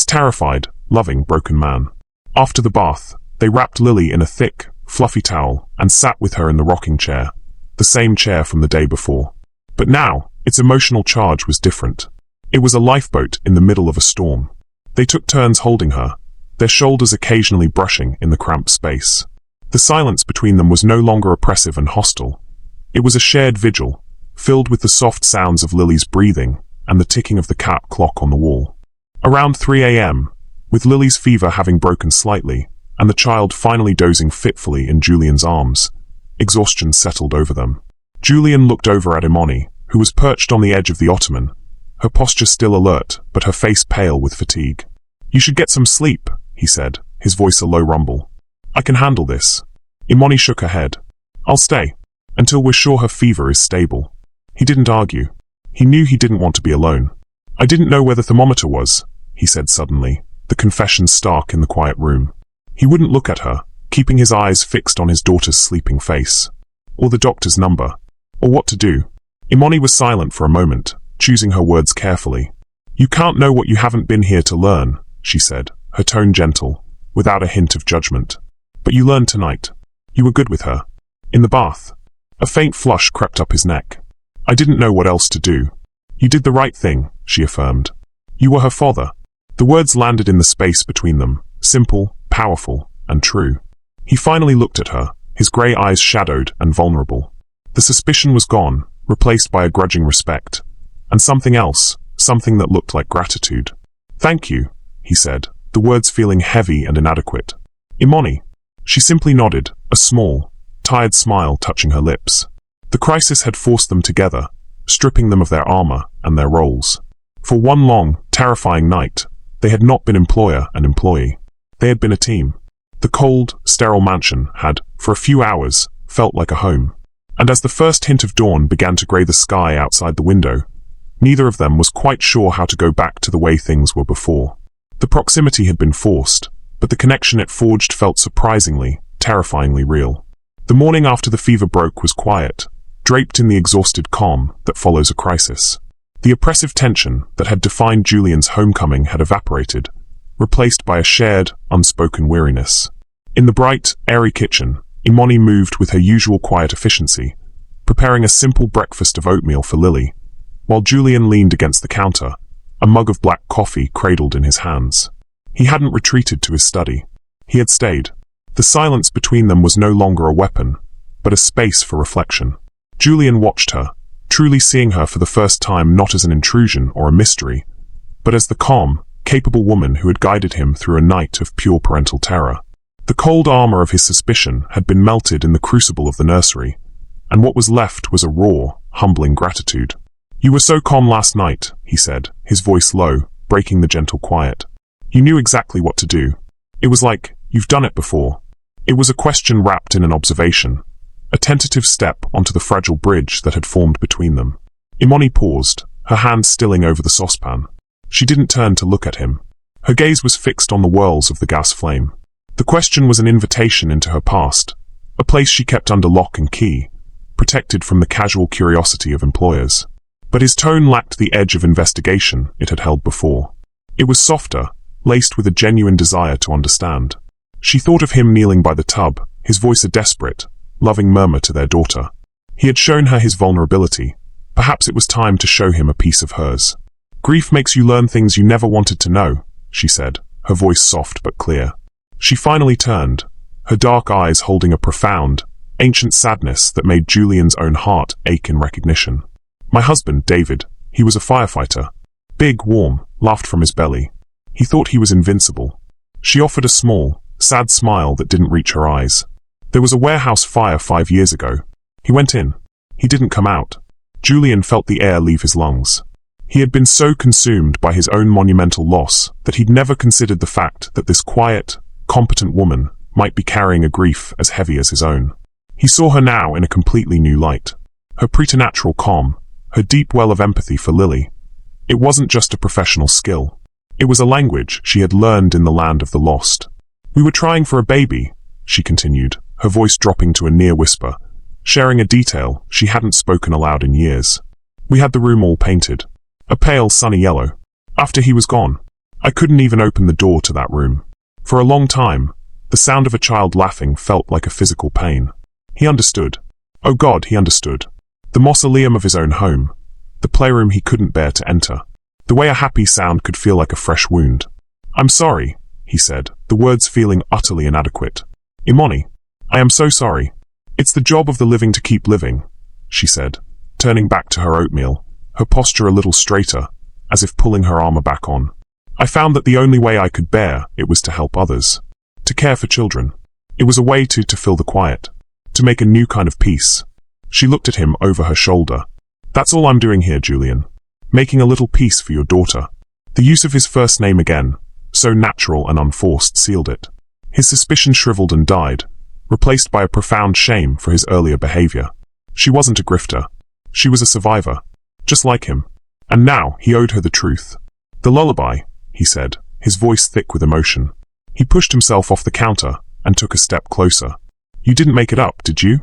terrified, loving, broken man. After the bath, they wrapped Lily in a thick, fluffy towel and sat with her in the rocking chair, the same chair from the day before. But now, its emotional charge was different. It was a lifeboat in the middle of a storm. They took turns holding her, their shoulders occasionally brushing in the cramped space. The silence between them was no longer oppressive and hostile. It was a shared vigil, filled with the soft sounds of Lily's breathing and the ticking of the cat clock on the wall. Around 3 a.m., with Lily's fever having broken slightly, and the child finally dozing fitfully in Julian's arms, exhaustion settled over them. Julian looked over at Imani, who was perched on the edge of the ottoman, her posture still alert, but her face pale with fatigue. "You should get some sleep," he said, his voice a low rumble. "I can handle this." Imani shook her head. "I'll stay, until we're sure her fever is stable." He didn't argue. He knew he didn't want to be alone. "I didn't know where the thermometer was," he said suddenly, the confession stark in the quiet room. He wouldn't look at her, keeping his eyes fixed on his daughter's sleeping face. Or the doctor's number. Or what to do. Imani was silent for a moment, choosing her words carefully. "You can't know what you haven't been here to learn," she said, her tone gentle, without a hint of judgment. "But you learned tonight. You were good with her. In the bath." A faint flush crept up his neck. "I didn't know what else to do." "You did the right thing," she affirmed. "You were her father." The words landed in the space between them, simple, powerful, and true. He finally looked at her, his grey eyes shadowed and vulnerable. The suspicion was gone, replaced by a grudging respect. And something else, something that looked like gratitude. "Thank you," he said, the words feeling heavy and inadequate. "Imani." She simply nodded, a small, tired smile touching her lips. The crisis had forced them together, stripping them of their armor and their roles. For one long, terrifying night, they had not been employer and employee. They had been a team. The cold, sterile mansion had, for a few hours, felt like a home. And as the first hint of dawn began to grey the sky outside the window, neither of them was quite sure how to go back to the way things were before. The proximity had been forced, but the connection it forged felt surprisingly, terrifyingly real. The morning after the fever broke was quiet, draped in the exhausted calm that follows a crisis. The oppressive tension that had defined Julian's homecoming had evaporated, replaced by a shared, unspoken weariness. In the bright, airy kitchen, Imani moved with her usual quiet efficiency, preparing a simple breakfast of oatmeal for Lily, while Julian leaned against the counter, a mug of black coffee cradled in his hands. He hadn't retreated to his study. He had stayed. The silence between them was no longer a weapon, but a space for reflection. Julian watched her, truly seeing her for the first time not as an intrusion or a mystery, but as the calm, capable woman who had guided him through a night of pure parental terror. The cold armor of his suspicion had been melted in the crucible of the nursery, and what was left was a raw, humbling gratitude. "You were so calm last night," he said, his voice low, breaking the gentle quiet. "You knew exactly what to do. It was like, you've done it before." It was a question wrapped in an observation, a tentative step onto the fragile bridge that had formed between them. Imani paused, her hand stilling over the saucepan. She didn't turn to look at him. Her gaze was fixed on the whirls of the gas flame. The question was an invitation into her past, a place she kept under lock and key, protected from the casual curiosity of employers. But his tone lacked the edge of investigation it had held before. It was softer, laced with a genuine desire to understand. She thought of him kneeling by the tub, his voice a desperate, loving murmur to their daughter. He had shown her his vulnerability. Perhaps it was time to show him a piece of hers. "Grief makes you learn things you never wanted to know," she said, her voice soft but clear. She finally turned, her dark eyes holding a profound, ancient sadness that made Julian's own heart ache in recognition. My husband, David, he was a firefighter. Big, warm, laughed from his belly. He thought he was invincible. She offered a small, sad smile that didn't reach her eyes. There was a warehouse fire 5 years ago. He went in. He didn't come out. Julian felt the air leave his lungs. He had been so consumed by his own monumental loss that he'd never considered the fact that this quiet, competent woman might be carrying a grief as heavy as his own. He saw her now in a completely new light. Her preternatural calm, her deep well of empathy for Lily. It wasn't just a professional skill. It was a language she had learned in the land of the lost. We were trying for a baby, she continued, her voice dropping to a near whisper, sharing a detail she hadn't spoken aloud in years. We had the room all painted. A pale, sunny yellow. After he was gone, I couldn't even open the door to that room. For a long time, the sound of a child laughing felt like a physical pain. He understood. Oh God, he understood. The mausoleum of his own home. The playroom he couldn't bear to enter. The way a happy sound could feel like a fresh wound. I'm sorry, he said, the words feeling utterly inadequate. Imani, I am so sorry. It's the job of the living to keep living, she said, turning back to her oatmeal, her posture a little straighter, as if pulling her armor back on. I found that the only way I could bear it was to help others. To care for children. It was a way to fill the quiet. To make a new kind of peace. She looked at him over her shoulder. That's all I'm doing here, Julian. Making a little peace for your daughter. The use of his first name again, so natural and unforced, sealed it. His suspicion shriveled and died, replaced by a profound shame for his earlier behavior. She wasn't a grifter. She was a survivor. Just like him. And now he owed her the truth. The lullaby, he said, his voice thick with emotion. He pushed himself off the counter and took a step closer. You didn't make it up, did you?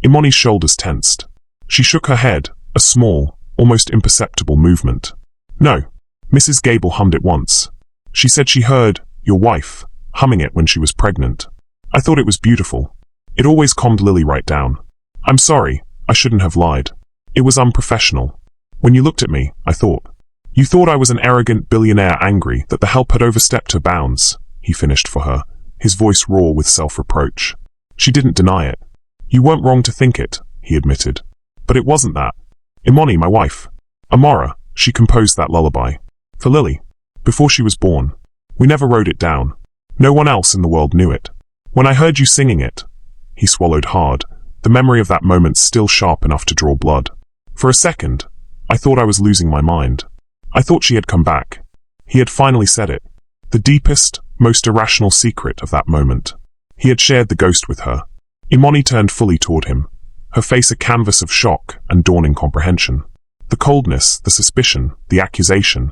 Imani's shoulders tensed. She shook her head, a small, almost imperceptible movement. No. Mrs. Gable hummed it once. She said she heard your wife humming it when she was pregnant. I thought it was beautiful. It always calmed Lily right down. I'm sorry, I shouldn't have lied. It was unprofessional. When you looked at me, I thought. You thought I was an arrogant billionaire angry that the help had overstepped her bounds, he finished for her, his voice raw with self-reproach. She didn't deny it. You weren't wrong to think it, he admitted. But it wasn't that. Imani, my wife. Amara, she composed that lullaby. For Lily. Before she was born. We never wrote it down. No one else in the world knew it. When I heard you singing it, he swallowed hard, the memory of that moment still sharp enough to draw blood. For a second, I thought I was losing my mind. I thought she had come back. He had finally said it. The deepest, most irrational secret of that moment. He had shared the ghost with her. Imani turned fully toward him, her face a canvas of shock and dawning comprehension. The coldness, the suspicion, the accusation.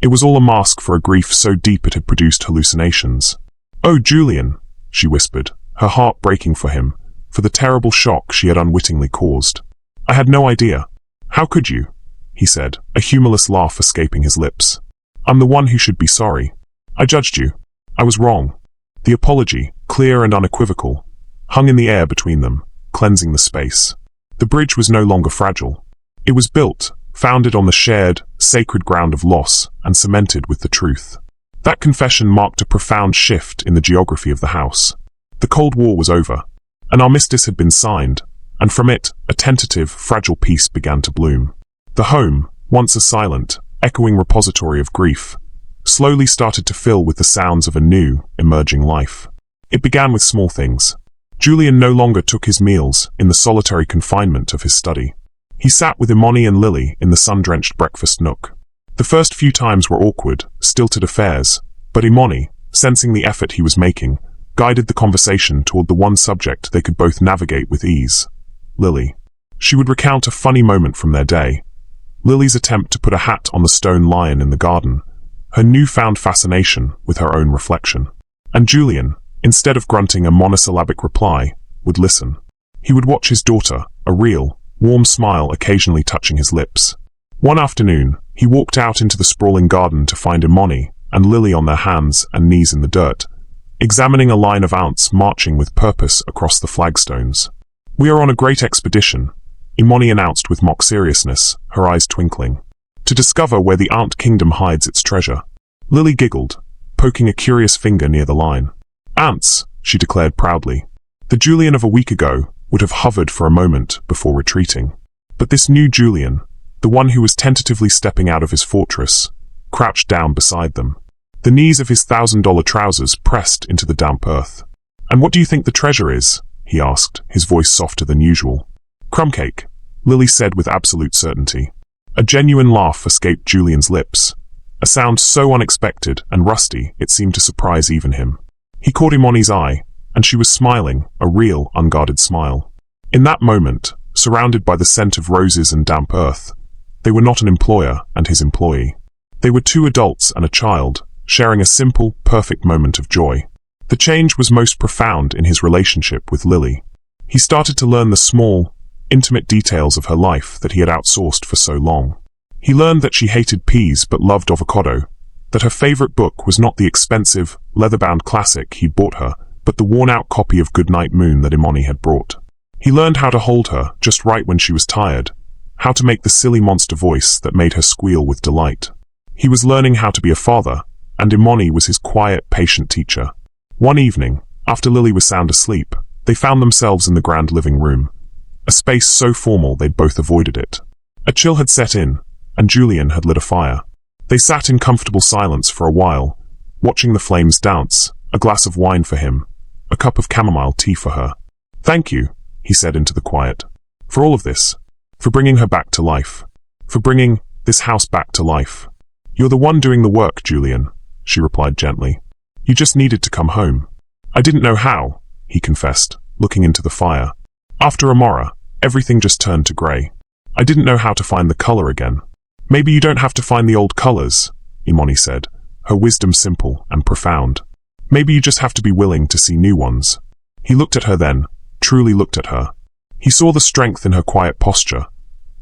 It was all a mask for a grief so deep it had produced hallucinations. Oh, Julian, she whispered, her heart breaking for him, for the terrible shock she had unwittingly caused. I had no idea. How could you? He said, a humorless laugh escaping his lips. I'm the one who should be sorry. I judged you. I was wrong. The apology, clear and unequivocal, hung in the air between them, cleansing the space. The bridge was no longer fragile. It was built, founded on the shared, sacred ground of loss, and cemented with the truth. That confession marked a profound shift in the geography of the house. The Cold War was over. An armistice had been signed, and from it, a tentative, fragile peace began to bloom. The home, once a silent, echoing repository of grief, slowly started to fill with the sounds of a new, emerging life. It began with small things. Julian no longer took his meals in the solitary confinement of his study. He sat with Imani and Lily in the sun-drenched breakfast nook. The first few times were awkward, stilted affairs, but Imani, sensing the effort he was making, guided the conversation toward the one subject they could both navigate with ease. Lily. She would recount a funny moment from their day. Lily's attempt to put a hat on the stone lion in the garden, her newfound fascination with her own reflection. And Julian, instead of grunting a monosyllabic reply, would listen. He would watch his daughter, a real, warm smile occasionally touching his lips. One afternoon, he walked out into the sprawling garden to find Imani and Lily on their hands and knees in the dirt, examining a line of ants marching with purpose across the flagstones. We are on a great expedition, Imani announced with mock seriousness, her eyes twinkling, to discover where the ant kingdom hides its treasure. Lily giggled, poking a curious finger near the line. Ants, she declared proudly. The Julian of a week ago would have hovered for a moment before retreating. But this new Julian, the one who was tentatively stepping out of his fortress, crouched down beside them. The knees of his $1,000 trousers pressed into the damp earth. "And what do you think the treasure is?" he asked, his voice softer than usual. "Crumb-cake," Lily said with absolute certainty. A genuine laugh escaped Julian's lips, a sound so unexpected and rusty it seemed to surprise even him. He caught Imani's eye, and she was smiling, a real, unguarded smile. In that moment, surrounded by the scent of roses and damp earth, they were not an employer and his employee. They were two adults and a child, sharing a simple, perfect moment of joy. The change was most profound in his relationship with Lily. He started to learn the small, intimate details of her life that he had outsourced for so long. He learned that she hated peas but loved avocado, that her favorite book was not the expensive, leather-bound classic he'd bought her, but the worn-out copy of Goodnight Moon that Imani had brought. He learned how to hold her just right when she was tired, how to make the silly monster voice that made her squeal with delight. He was learning how to be a father, and Imani was his quiet, patient teacher. One evening, after Lily was sound asleep, they found themselves in the grand living room, a space so formal they'd both avoided it. A chill had set in, and Julian had lit a fire. They sat in comfortable silence for a while, watching the flames dance, a glass of wine for him, a cup of chamomile tea for her. "Thank you," he said into the quiet, "for all of this, for bringing her back to life, for bringing this house back to life." "You're the one doing the work, Julian," she replied gently. "You just needed to come home." "I didn't know how," he confessed, looking into the fire. "After Amara, everything just turned to grey. I didn't know how to find the colour again." "Maybe you don't have to find the old colours," Imani said, her wisdom simple and profound. "Maybe you just have to be willing to see new ones." He looked at her then, truly looked at her. He saw the strength in her quiet posture,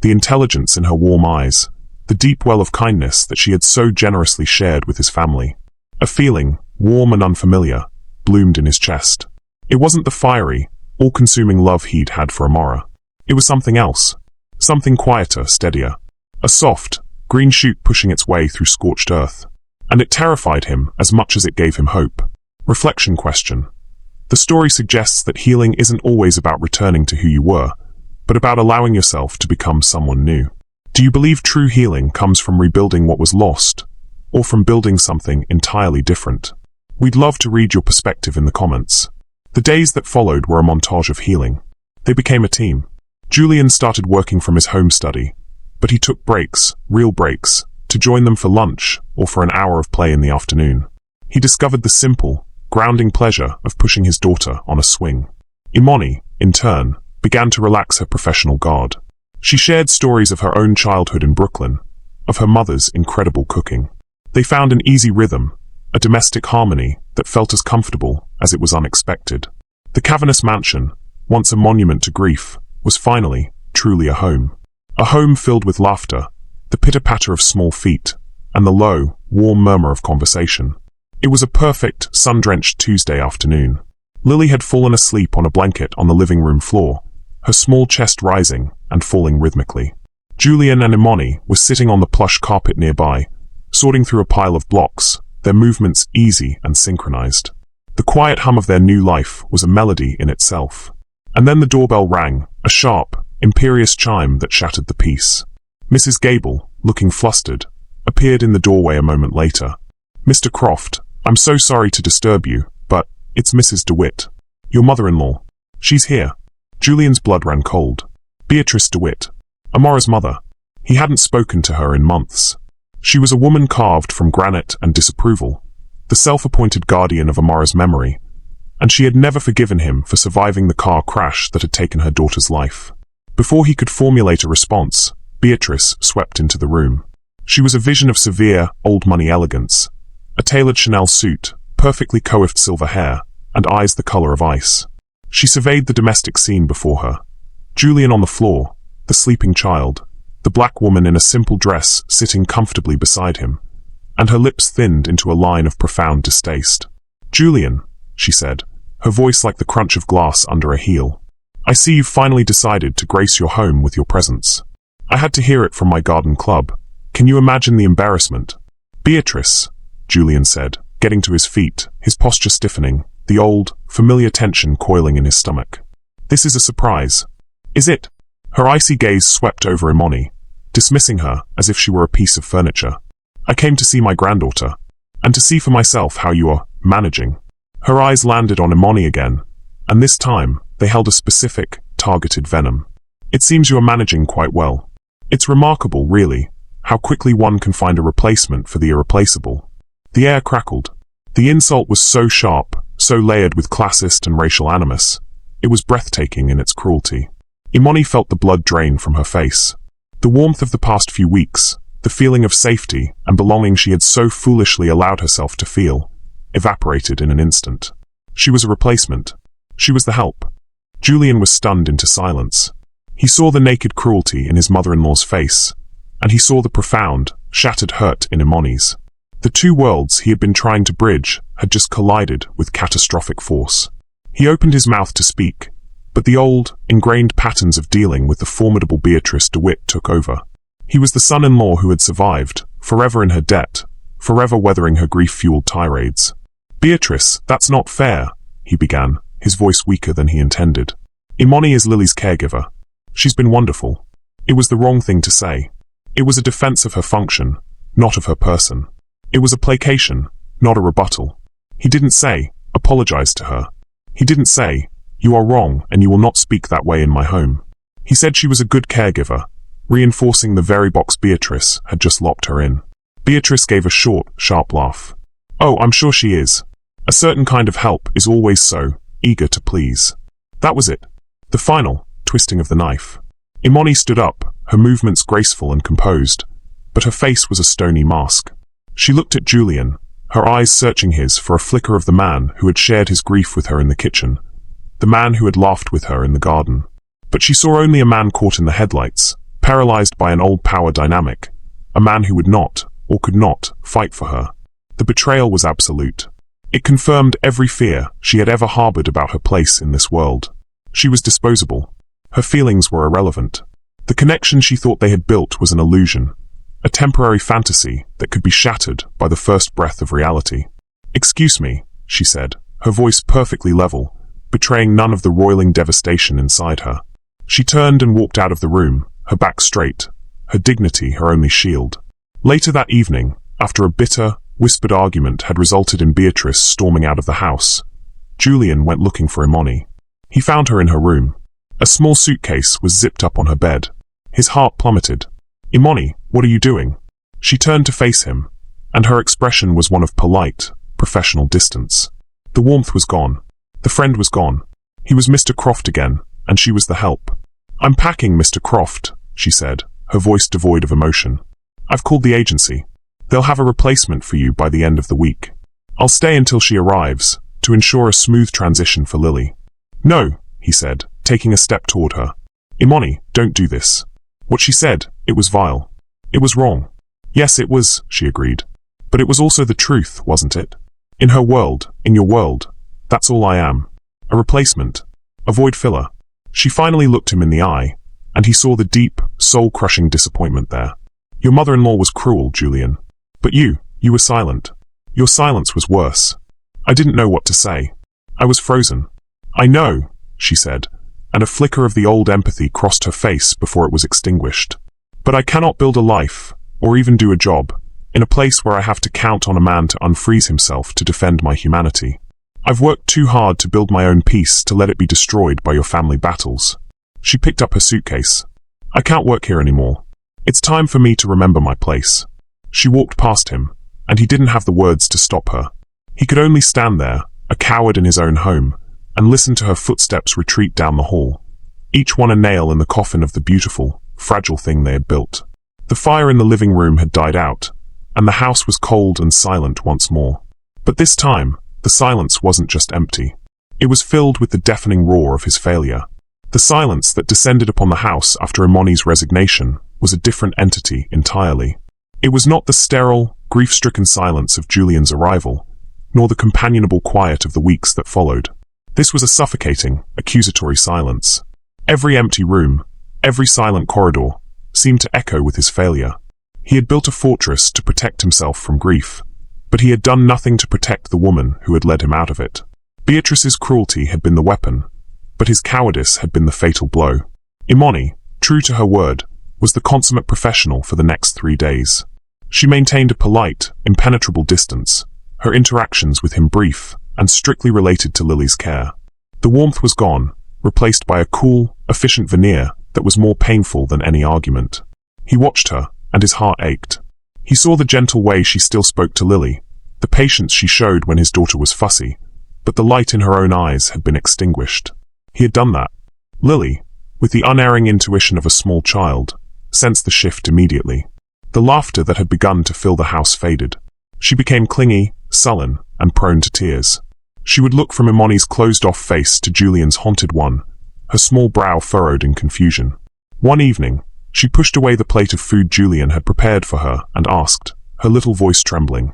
the intelligence in her warm eyes, the deep well of kindness that she had so generously shared with his family. A feeling, warm and unfamiliar, bloomed in his chest. It wasn't the fiery, all-consuming love he'd had for Amara. It was something else, something quieter, steadier. A soft, green shoot pushing its way through scorched earth. And it terrified him as much as it gave him hope. Reflection question. The story suggests that healing isn't always about returning to who you were, but about allowing yourself to become someone new. Do you believe true healing comes from rebuilding what was lost, or from building something entirely different? We'd love to read your perspective in the comments. The days that followed were a montage of healing. They became a team. Julian started working from his home study, but he took breaks, real breaks, to join them for lunch or for an hour of play in the afternoon. He discovered the simple, grounding pleasure of pushing his daughter on a swing. Imani, in turn, began to relax her professional guard. She shared stories of her own childhood in Brooklyn, of her mother's incredible cooking. They found an easy rhythm, a domestic harmony that felt as comfortable as it was unexpected. The cavernous mansion, once a monument to grief, was finally, truly a home. A home filled with laughter, the pitter-patter of small feet, and the low, warm murmur of conversation. It was a perfect, sun-drenched Tuesday afternoon. Lily had fallen asleep on a blanket on the living room floor, her small chest rising and falling rhythmically. Julian and Imani were sitting on the plush carpet nearby, sorting through a pile of blocks, their movements easy and synchronized. The quiet hum of their new life was a melody in itself. And then the doorbell rang, a sharp, imperious chime that shattered the peace. Mrs. Gable, looking flustered, appeared in the doorway a moment later. "Mr. Croft, I'm so sorry to disturb you, but it's Mrs. DeWitt, your mother-in-law. She's here." Julian's blood ran cold. Beatrice DeWitt, Amara's mother. He hadn't spoken to her in months. She was a woman carved from granite and disapproval, the self-appointed guardian of Amara's memory, and she had never forgiven him for surviving the car crash that had taken her daughter's life. Before he could formulate a response, Beatrice swept into the room. She was a vision of severe, old-money elegance, a tailored Chanel suit, perfectly coiffed silver hair, and eyes the color of ice. She surveyed the domestic scene before her. Julian on the floor, the sleeping child, the black woman in a simple dress sitting comfortably beside him, and her lips thinned into a line of profound distaste. "Julian," she said, her voice like the crunch of glass under a heel. "I see you've finally decided to grace your home with your presence. I had to hear it from my garden club. Can you imagine the embarrassment?" "Beatrice," Julian said, getting to his feet, his posture stiffening, the old, familiar tension coiling in his stomach. This is a surprise. Is it? Her icy gaze swept over Imani, dismissing her as if she were a piece of furniture. I came to see my granddaughter, and to see for myself how you are managing. Her eyes landed on Imani again, and this time they held a specific, targeted venom. It seems you are managing quite well. It's remarkable, really, how quickly one can find a replacement for the irreplaceable. The air crackled. The insult was so sharp, so layered with classist and racial animus. It was breathtaking in its cruelty. Imani felt the blood drain from her face. The warmth of the past few weeks, the feeling of safety and belonging she had so foolishly allowed herself to feel, evaporated in an instant. She was a replacement. She was the help. Julian was stunned into silence. He saw the naked cruelty in his mother-in-law's face, and he saw the profound, shattered hurt in Imani's. The two worlds he had been trying to bridge had just collided with catastrophic force. He opened his mouth to speak, but the old, ingrained patterns of dealing with the formidable Beatrice DeWitt took over. He was the son-in-law who had survived, forever in her debt, forever weathering her grief-fueled tirades. "Beatrice, that's not fair," he began, his voice weaker than he intended. "Imani is Lily's caregiver. She's been wonderful." It was the wrong thing to say. It was a defense of her function, not of her person. It was a placation, not a rebuttal. He didn't say, "Apologize to her." He didn't say, "You are wrong and you will not speak that way in my home." He said she was a good caregiver, reinforcing the very box Beatrice had just locked her in. Beatrice gave a short, sharp laugh. "Oh, I'm sure she is. A certain kind of help is always so eager to please." That was it. The final twisting of the knife. Imani stood up, her movements graceful and composed, but her face was a stony mask. She looked at Julian, her eyes searching his for a flicker of the man who had shared his grief with her in the kitchen, the man who had laughed with her in the garden. But she saw only a man caught in the headlights, paralyzed by an old power dynamic, a man who would not, or could not, fight for her. The betrayal was absolute. It confirmed every fear she had ever harbored about her place in this world. She was disposable. Her feelings were irrelevant. The connection she thought they had built was an illusion, a temporary fantasy that could be shattered by the first breath of reality. "Excuse me," she said, her voice perfectly level, betraying none of the roiling devastation inside her. She turned and walked out of the room, her back straight, her dignity her only shield. Later that evening, after a bitter, whispered argument had resulted in Beatrice storming out of the house, Julian went looking for Imani. He found her in her room. A small suitcase was zipped up on her bed. His heart plummeted. "Imani, what are you doing?" She turned to face him, and her expression was one of polite, professional distance. The warmth was gone. The friend was gone. He was Mr. Croft again, and she was the help. "I'm packing, Mr. Croft," she said, her voice devoid of emotion. "I've called the agency. They'll have a replacement for you by the end of the week. I'll stay until she arrives, to ensure a smooth transition for Lily." "No," he said, taking a step toward her. "Imani, don't do this." What she said, it was vile. It was wrong. Yes, it was, she agreed. But it was also the truth, wasn't it? In her world, in your world, that's all I am. A replacement. A void filler. She finally looked him in the eye, and he saw the deep, soul-crushing disappointment there. "Your mother-in-law was cruel, Julian. But you were silent. Your silence was worse. I didn't know what to say. I was frozen." "I know," she said, and a flicker of the old empathy crossed her face before it was extinguished. "But I cannot build a life, or even do a job, in a place where I have to count on a man to unfreeze himself to defend my humanity. I've worked too hard to build my own peace to let it be destroyed by your family battles." She picked up her suitcase. "I can't work here anymore. It's time for me to remember my place." She walked past him, and he didn't have the words to stop her. He could only stand there, a coward in his own home, and listen to her footsteps retreat down the hall, each one a nail in the coffin of the beautiful, fragile thing they had built. The fire in the living room had died out, and the house was cold and silent once more. But this time, the silence wasn't just empty. It was filled with the deafening roar of his failure. The silence that descended upon the house after Imani's resignation was a different entity entirely. It was not the sterile, grief-stricken silence of Julian's arrival, nor the companionable quiet of the weeks that followed. This was a suffocating, accusatory silence. Every empty room, every silent corridor, seemed to echo with his failure. He had built a fortress to protect himself from grief, but he had done nothing to protect the woman who had led him out of it. Beatrice's cruelty had been the weapon, but his cowardice had been the fatal blow. Imani, true to her word, was the consummate professional for the next 3 days. She maintained a polite, impenetrable distance, her interactions with him brief and strictly related to Lily's care. The warmth was gone, replaced by a cool, efficient veneer that was more painful than any argument. He watched her, and his heart ached. He saw the gentle way she still spoke to Lily, the patience she showed when his daughter was fussy, but the light in her own eyes had been extinguished. He had done that. Lily, with the unerring intuition of a small child, sensed the shift immediately. The laughter that had begun to fill the house faded. She became clingy, sullen, and prone to tears. She would look from Imani's closed-off face to Julian's haunted one, her small brow furrowed in confusion. One evening, she pushed away the plate of food Julian had prepared for her and asked, her little voice trembling,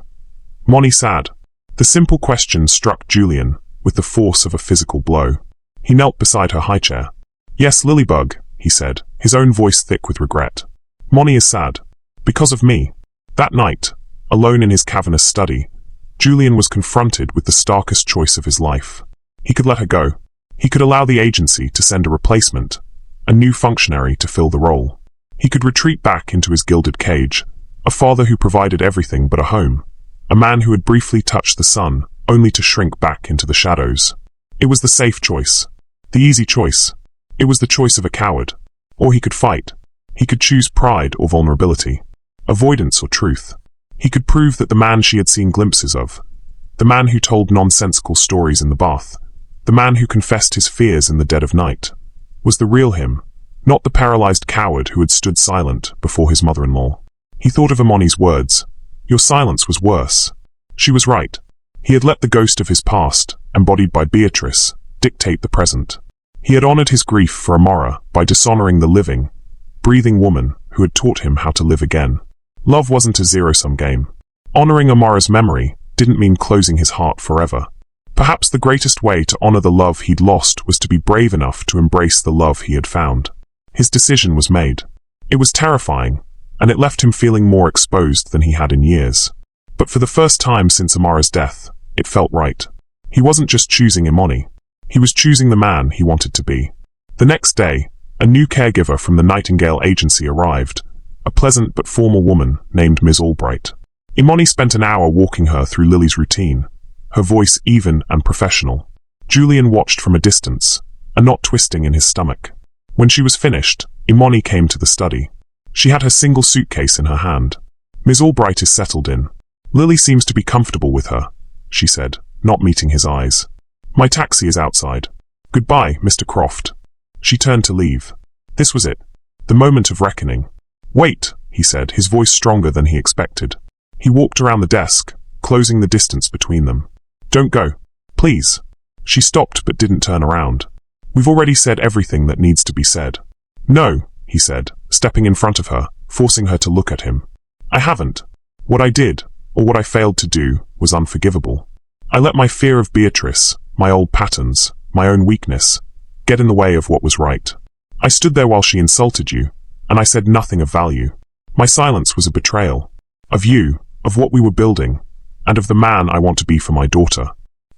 "Moni sad?" The simple question struck Julian with the force of a physical blow. He knelt beside her high chair. "Yes, Lilybug," he said, his own voice thick with regret. "Moni is sad. Because of me." That night, alone in his cavernous study, Julian was confronted with the starkest choice of his life. He could let her go. He could allow the agency to send a replacement, a new functionary to fill the role. He could retreat back into his gilded cage, a father who provided everything but a home, a man who had briefly touched the sun, only to shrink back into the shadows. It was the safe choice, the easy choice. It was the choice of a coward. Or he could fight. He could choose pride or vulnerability, avoidance or truth. He could prove that the man she had seen glimpses of, the man who told nonsensical stories in the bath, the man who confessed his fears in the dead of night, was the real him, not the paralyzed coward who had stood silent before his mother-in-law. He thought of Imani's words. Your silence was worse. She was right. He had let the ghost of his past, embodied by Beatrice, dictate the present. He had honored his grief for Amara by dishonoring the living, breathing woman who had taught him how to live again. Love wasn't a zero-sum game. Honoring Amara's memory didn't mean closing his heart forever. Perhaps the greatest way to honor the love he'd lost was to be brave enough to embrace the love he had found. His decision was made. It was terrifying, and it left him feeling more exposed than he had in years. But for the first time since Amara's death, it felt right. He wasn't just choosing Imani. He was choosing the man he wanted to be. The next day, a new caregiver from the Nightingale Agency arrived, a pleasant but formal woman named Ms. Albright. Imani spent an hour walking her through Lily's routine, her voice even and professional. Julian watched from a distance, a knot twisting in his stomach. When she was finished, Imani came to the study. She had her single suitcase in her hand. Ms. Albright is settled in. Lily seems to be comfortable with her, she said, not meeting his eyes. My taxi is outside. Goodbye, Mr. Croft. She turned to leave. This was it. The moment of reckoning. Wait, he said, his voice stronger than he expected. He walked around the desk, closing the distance between them. Don't go. Please. She stopped but didn't turn around. We've already said everything that needs to be said. No, he said, stepping in front of her, forcing her to look at him. I haven't. What I did, or what I failed to do, was unforgivable. I let my fear of Beatrice, my old patterns, my own weakness, get in the way of what was right. I stood there while she insulted you, and I said nothing of value. My silence was a betrayal. Of you, of what we were building, and of the man I want to be for my daughter.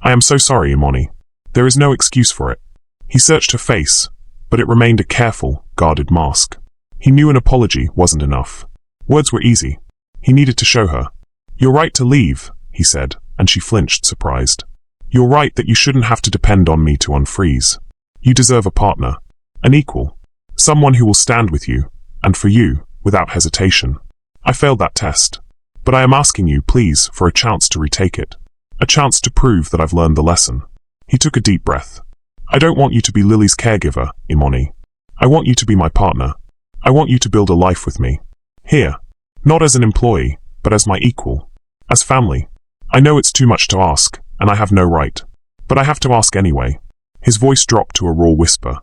I am so sorry, Imani. There is no excuse for it. He searched her face, but it remained a careful, guarded mask. He knew an apology wasn't enough. Words were easy. He needed to show her. You're right to leave, he said, and she flinched, surprised. You're right that you shouldn't have to depend on me to unfreeze. You deserve a partner, an equal, someone who will stand with you, and for you, without hesitation. I failed that test, but I am asking you, please, for a chance to retake it. A chance to prove that I've learned the lesson. He took a deep breath. I don't want you to be Lily's caregiver, Imani. I want you to be my partner. I want you to build a life with me. Here. Not as an employee, but as my equal. As family. I know it's too much to ask, and I have no right. But I have to ask anyway. His voice dropped to a raw whisper.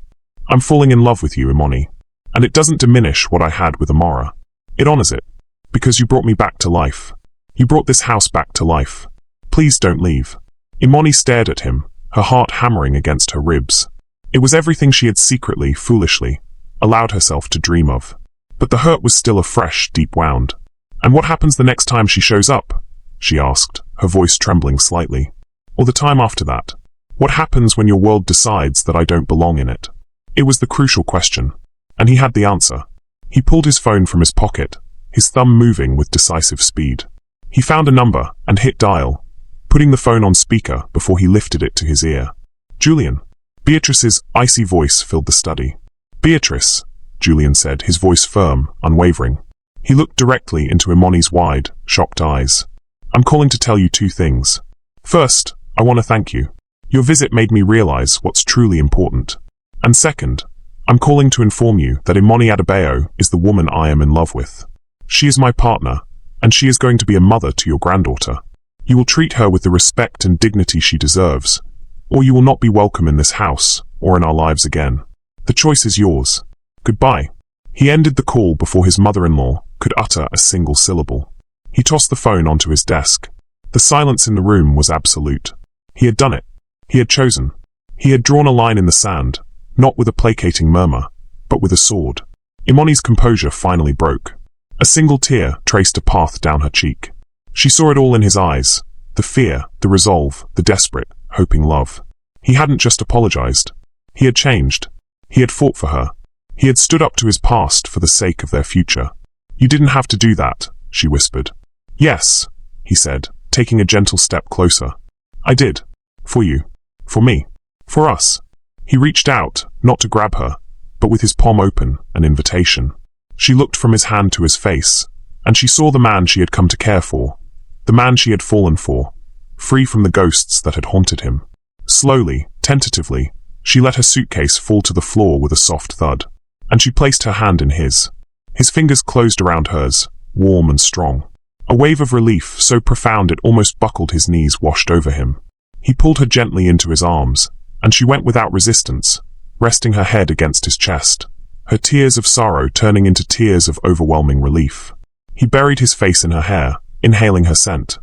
I'm falling in love with you, Imani. And it doesn't diminish what I had with Amara. It honors it. Because you brought me back to life. You brought this house back to life. Please don't leave. Imani stared at him, her heart hammering against her ribs. It was everything she had secretly, foolishly, allowed herself to dream of. But the hurt was still a fresh, deep wound. And what happens the next time she shows up? She asked, her voice trembling slightly. Or the time after that? What happens when your world decides that I don't belong in it? It was the crucial question, and he had the answer. He pulled his phone from his pocket, his thumb moving with decisive speed. He found a number and hit dial, putting the phone on speaker before he lifted it to his ear. Julian. Beatrice's icy voice filled the study. Beatrice, Julian said, his voice firm, unwavering. He looked directly into Imani's wide, shocked eyes. I'm calling to tell you two things. First, I want to thank you. Your visit made me realize what's truly important. And second, I'm calling to inform you that Imani Adebayo is the woman I am in love with. She is my partner, and she is going to be a mother to your granddaughter. You will treat her with the respect and dignity she deserves, or you will not be welcome in this house, or in our lives again. The choice is yours. Goodbye. He ended the call before his mother-in-law could utter a single syllable. He tossed the phone onto his desk. The silence in the room was absolute. He had done it. He had chosen. He had drawn a line in the sand, not with a placating murmur, but with a sword. Imani's composure finally broke. A single tear traced a path down her cheek. She saw it all in his eyes, the fear, the resolve, the desperate, hoping love. He hadn't just apologized. He had changed. He had fought for her. He had stood up to his past for the sake of their future. You didn't have to do that, she whispered. Yes, he said, taking a gentle step closer. I did. For you. For me. For us. He reached out, not to grab her, but with his palm open, an invitation. She looked from his hand to his face, and she saw the man she had come to care for, the man she had fallen for, free from the ghosts that had haunted him. Slowly, tentatively, she let her suitcase fall to the floor with a soft thud, and she placed her hand in his. His fingers closed around hers, warm and strong. A wave of relief so profound it almost buckled his knees washed over him. He pulled her gently into his arms, and she went without resistance, resting her head against his chest, her tears of sorrow turning into tears of overwhelming relief. He buried his face in her hair, inhaling her scent.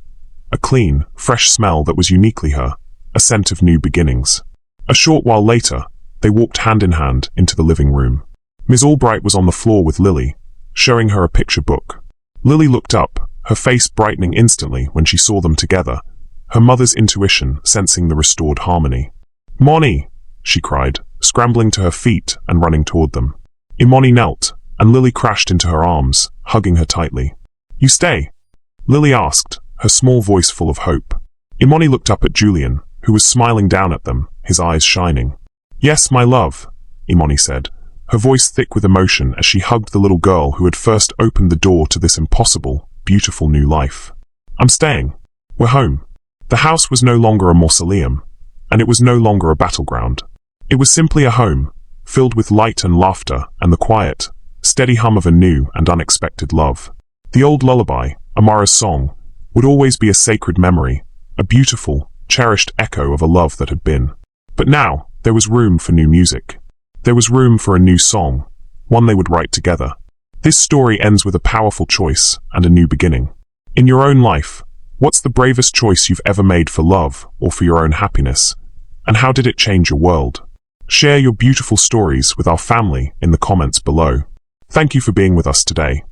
A clean, fresh smell that was uniquely her, a scent of new beginnings. A short while later, they walked hand in hand into the living room. Miss Albright was on the floor with Lily, showing her a picture book. Lily looked up, her face brightening instantly when she saw them together, her mother's intuition sensing the restored harmony. Imani, she cried, scrambling to her feet and running toward them. Imani knelt, and Lily crashed into her arms, hugging her tightly. You stay? Lily asked, her small voice full of hope. Imani looked up at Julian, who was smiling down at them, his eyes shining. Yes, my love, Imani said, her voice thick with emotion as she hugged the little girl who had first opened the door to this impossible, beautiful new life. I'm staying. We're home. The house was no longer a mausoleum, and it was no longer a battleground. It was simply a home, filled with light and laughter and the quiet, steady hum of a new and unexpected love. The old lullaby, Amara's song, would always be a sacred memory, a beautiful, cherished echo of a love that had been. But now, there was room for new music. There was room for a new song, one they would write together. This story ends with a powerful choice and a new beginning. In your own life, what's the bravest choice you've ever made for love or for your own happiness? And how did it change your world? Share your beautiful stories with our family in the comments below. Thank you for being with us today.